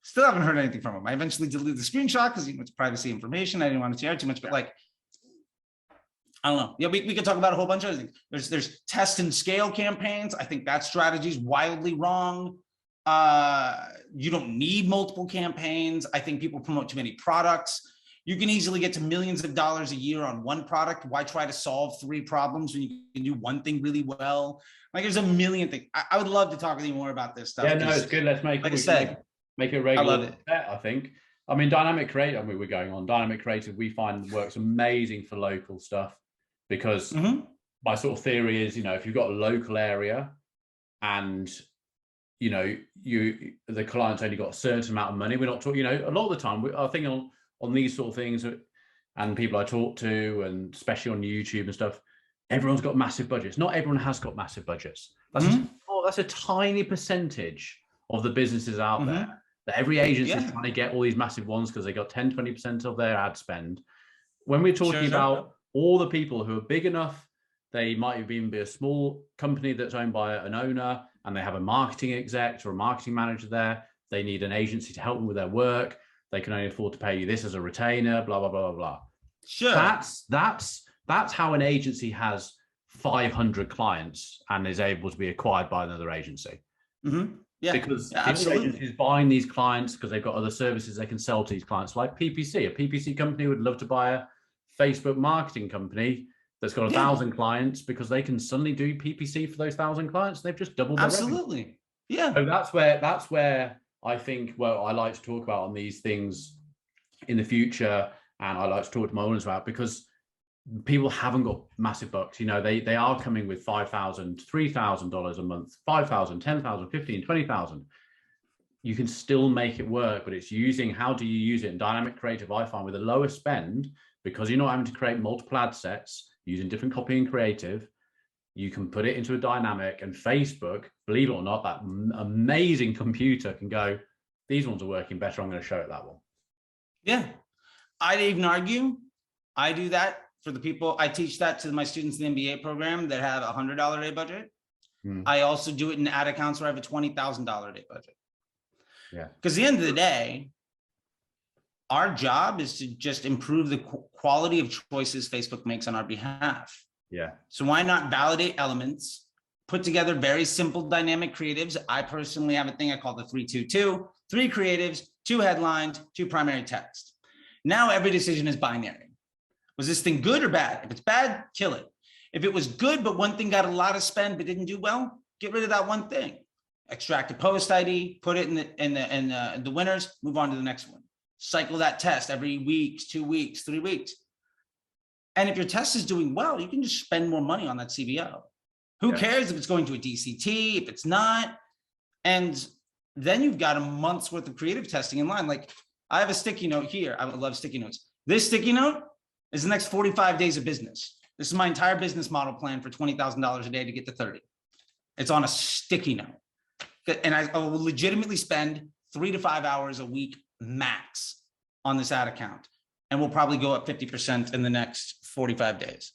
Still haven't heard anything from him. I eventually deleted the screenshot because it's privacy information. I didn't want to share too much, but like, I don't know. Yeah, we could talk about a whole bunch of other things. There's test and scale campaigns. I think that strategy is wildly wrong. You don't need multiple campaigns. I think people promote too many products. You can easily get to millions of dollars a year on one product. Why try to solve 3 problems when you can do one thing really well? Like there's a million things. I would love to talk with you more about this stuff. Yeah, no, it's good. Let's make make it regular. I love it. I think. I mean, dynamic creative. I mean, we're going on dynamic creative. We find works amazing for local stuff because my sort of theory is, if you've got a local area and the client's only got a certain amount of money. We're not talking, a lot of the time, I think on these sort of things, and people I talk to, and especially on YouTube and stuff, everyone's got massive budgets. Not everyone has got massive budgets. That's a tiny percentage of the businesses out there that every agency is trying to get all these massive ones because they got 10-20% of their ad spend. When we're talking about all the people who are big enough, they might even be a small company that's owned by an owner, and they have a marketing exec or a marketing manager there. They need an agency to help them with their work. They can only afford to pay you this as a retainer, blah, blah, blah, blah, blah. Sure. That's how an agency has 500 clients and is able to be acquired by another agency. Yeah, because the other agency is buying these clients because they've got other services they can sell to these clients, like PPC. A PPC company would love to buy a Facebook marketing company that's got 1,000 clients because they can suddenly do PPC for those 1,000 clients. They've just doubled their revenue. Yeah. So that's where I think, I like to talk about on these things in the future, and I like to talk to my audience about, because people haven't got massive bucks. They are coming with $5,000, $3,000 a month, $5,000, $10,000, $15,000, $20,000. You can still make it work, but it's how do you use it in dynamic creative? I find with a lower spend, because you're not having to create multiple ad sets using different copy and creative, you can put it into a dynamic, and Facebook, believe it or not, that amazing computer can go, these ones are working better. I'm going to show it that one. Yeah. I'd even argue I do that for the people. I teach that to my students in the MBA program that have $100 a day budget. I also do it in ad accounts where I have a $20,000 a day budget. Yeah. Because at the end of the day, our job is to just improve the quality of choices Facebook makes on our behalf. Yeah. So why not validate elements put together very simple dynamic creatives. I personally have a thing I call the 3-2-2, 3 creatives, 2 headlines, 2 primary text. Now every decision is binary. Was this thing good or bad? If it's bad, kill it. If it was good, but one thing got a lot of spend but didn't do well, get rid of that one thing. Extract a post ID, put it in the winners, move on to the next one. Cycle that test every week, 2 weeks, 3 weeks. And if your test is doing well, you can just spend more money on that CBO. Who cares if it's going to a DCT, if it's not? And then you've got a month's worth of creative testing in line. Like I have a sticky note here. I love sticky notes. This sticky note is the next 45 days of business. This is my entire business model plan for $20,000 a day to get to 30. It's on a sticky note. And I will legitimately spend 3 to 5 hours a week max on this ad account. And we'll probably go up 50% in the next 45 days.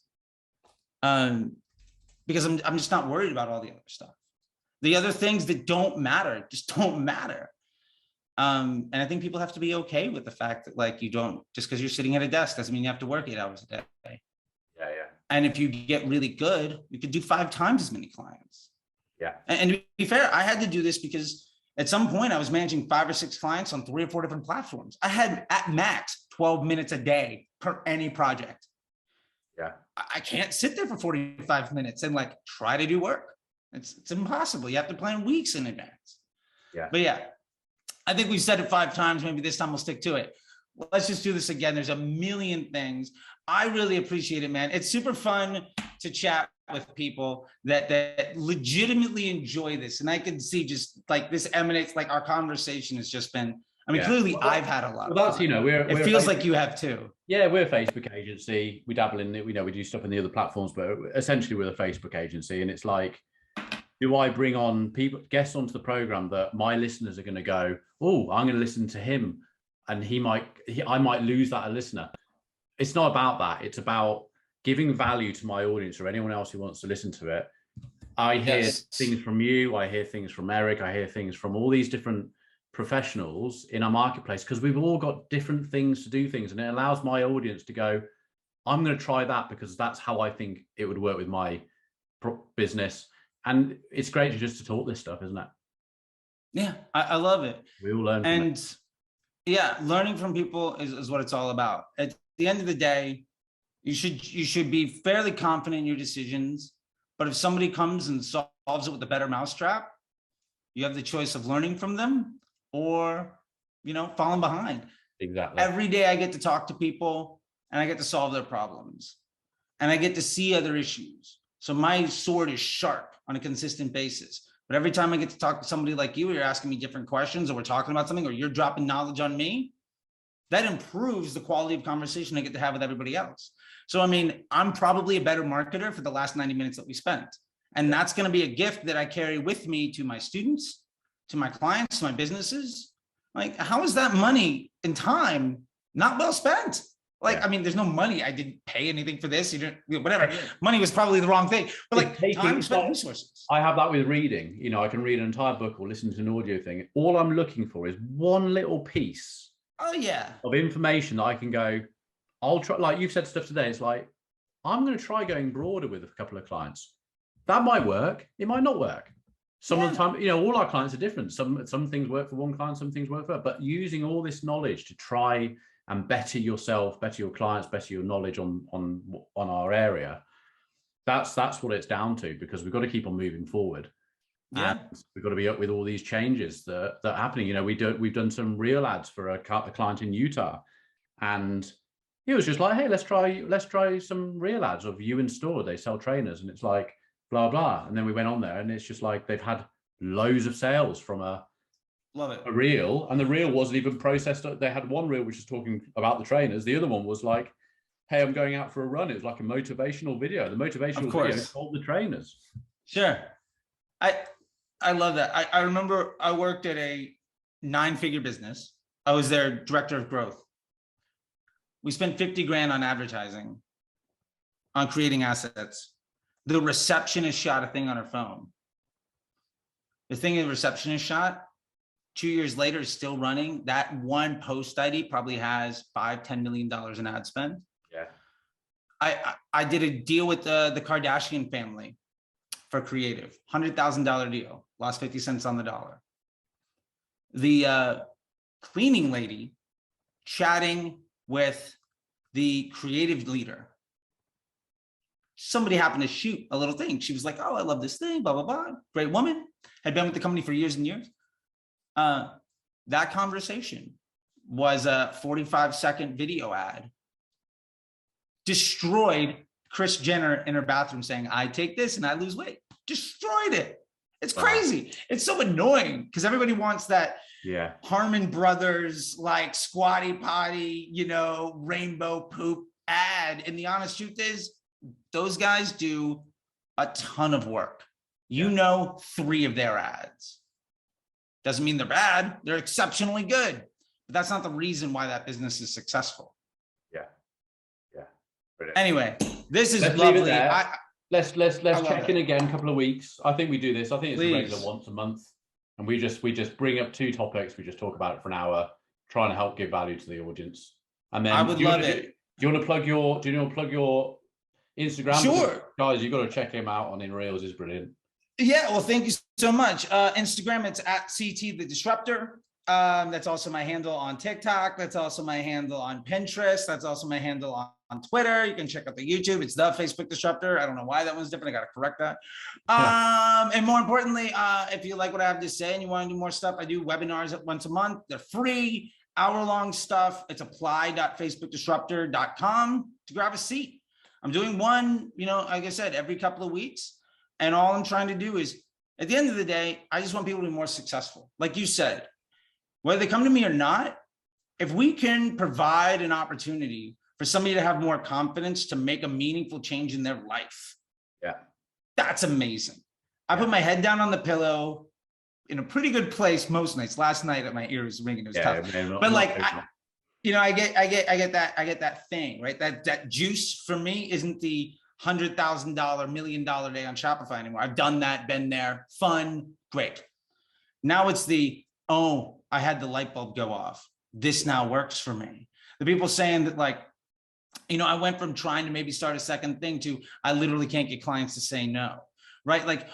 Because I'm just not worried about all the other stuff. The other things that don't matter just don't matter. And I think people have to be okay with the fact that like you don't, just because you're sitting at a desk doesn't mean you have to work 8 hours a day. Yeah. And if you get really good, you could do 5 times as many clients. Yeah. And to be fair, I had to do this because at some point I was managing 5 or 6 clients on 3 or 4 different platforms. I had at max 12 minutes a day per any project. Yeah. I can't sit there for 45 minutes and like try to do work. It's impossible. You have to plan weeks in advance. Yeah. But yeah, I think we've said it 5 times. Maybe this time we'll stick to it. Let's just do this again. There's a million things. I really appreciate it, man. It's super fun to chat with people that legitimately enjoy this. And I can see just like this emanates, like our conversation has just been, I mean, clearly I've had a lot of that's, fun. you know, it feels like you have too. Yeah, we're a Facebook agency. We dabble in it. We know we do stuff in the other platforms, but essentially we're a Facebook agency. And it's like, do I bring on guests onto the program that my listeners are going to go, oh, I'm going to listen to him, and I might lose that a listener. It's not about that. It's about giving value to my audience or anyone else who wants to listen to it. I hear things from you. I hear things from Eric. I hear things from all these different professionals in our marketplace, because we've all got different things to do things, and it allows my audience to go, I'm going to try that because that's how I think it would work with my business. And it's great just to talk this stuff, isn't it? Yeah, I love it. We all learn. And yeah, learning from people is what it's all about. At the end of the day, you should be fairly confident in your decisions. But if somebody comes and solves it with a better mousetrap, you have the choice of learning from them or, you know, falling behind. Exactly. Every day I get to talk to people and I get to solve their problems and I get to see other issues. So my sword is sharp on a consistent basis. But every time I get to talk to somebody like you, you're asking me different questions, or we're talking about something, or you're dropping knowledge on me, that improves the quality of conversation I get to have with everybody else. So, I mean, I'm probably a better marketer for the last 90 minutes that we spent. And that's going to be a gift that I carry with me to my students, to my clients, to my businesses. Like, how is that money and time not well spent? Like, I mean, there's no money. I didn't pay anything for this. You didn't, whatever. Money was probably the wrong thing. But like, time spent resources. I have that with reading. You know, I can read an entire book or listen to an audio thing. All I'm looking for is one little piece of information that I can go, I'll try. Like you've said stuff today. It's like, I'm going to try going broader with a couple of clients. That might work. It might not work. Some of the time, you know, all our clients are different. Some things work for one client, some things work for, but using all this knowledge to try and better yourself, better your clients, better your knowledge on our area. That's what it's down to, because we've got to keep on moving forward. Yeah, and we've got to be up with all these changes that are happening. You know, we've done some real ads for a client in Utah, and he was just like, "Hey, let's try some real ads of you in store. They sell trainers," and it's like blah blah. And then we went on there, and it's just like they've had loads of sales from a reel, and the reel wasn't even processed. They had one reel which was talking about the trainers. The other one was like, hey, I'm going out for a run. It was like a motivational video. The motivational video sold the trainers. Sure. I love that. I remember I worked at a 9-figure business. I was their director of growth. We spent 50 grand on advertising, on creating assets. The receptionist shot a thing on her phone. The thing the receptionist shot 2 years later is still running. That one post ID probably has $5-10 million in ad spend. Yeah. I did a deal with the Kardashian family for creative, $100,000 deal, lost 50 cents on the dollar. The cleaning lady chatting with the creative leader. Somebody happened to shoot a little thing. She was like, oh, I love this thing, blah, blah, blah. Great woman, had been with the company for years and years. That conversation was a 45-second video ad. Destroyed Kris Jenner in her bathroom saying, I take this and I lose weight. Destroyed it. It's crazy. It's so annoying because everybody wants that Harmon Brothers, like squatty potty, you know, rainbow poop ad. And the honest truth is, those guys do a ton of work. You know, 3 of their ads. Doesn't mean they're bad. They're exceptionally good. But that's not the reason why that business is successful. Yeah. Yeah. Brilliant. Anyway, this is lovely. Let's check in again a couple of weeks. I think we do this. I think it's a regular once a month. And we just bring up 2 topics. We just talk about it for an hour, trying to help give value to the audience. And then I would love it. Do you want to plug your Instagram? Sure. Guys, you've got to check him out on In Reels. Is brilliant. Yeah, well, thank you so much. Instagram, it's at CT the Disruptor. That's also my handle on TikTok. That's also my handle on Pinterest. That's also my handle on Twitter. You can check out the YouTube. It's the Facebook Disruptor. I don't know why that one's different. I got to correct that. And more importantly, if you like what I have to say and you want to do more stuff, I do webinars once a month. They're free, hour-long stuff. It's apply.facebookdisruptor.com to grab a seat. I'm doing one, you know, like I said, every couple of weeks. And all I'm trying to do is, at the end of the day, I just want people to be more successful. Like you said, whether they come to me or not, if we can provide an opportunity for somebody to have more confidence to make a meaningful change in their life, that's amazing. I put my head down on the pillow in a pretty good place most nights. Last night, my ear was ringing. It was tough. Man, but like, I get that thing, right? That juice for me isn't the $100,000, $1 million day on Shopify anymore. I've done that, been there, fun, great. Now it's the, oh, I had the light bulb go off. This now works for me. The people saying that, like, you know, I went from trying to maybe start a second thing to I literally can't get clients to say no, right? Like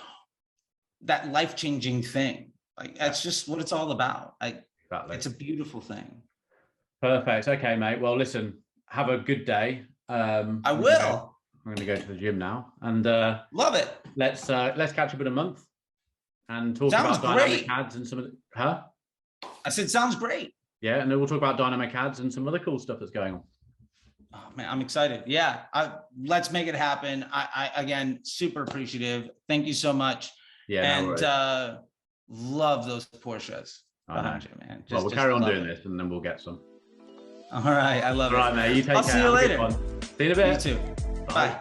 that life-changing thing. Like that's just what it's all about. It's a beautiful thing. Perfect. Okay, mate. Well, listen, have a good day. I will. I'm going to go to the gym now and love it. Let's catch up in a month and talk about dynamic ads and some of the, I said, sounds great. Yeah. And then we'll talk about dynamic ads and some other cool stuff that's going on. Oh man, I'm excited. Yeah. Let's make it happen. I again, super appreciative. Thank you so much. Yeah. And love those Porsches behind you, man. Well, we'll carry on doing this and then we'll get some. All right. I love it. All right, mate. You take care. I'll see you later. See you in a bit. You too. Bye.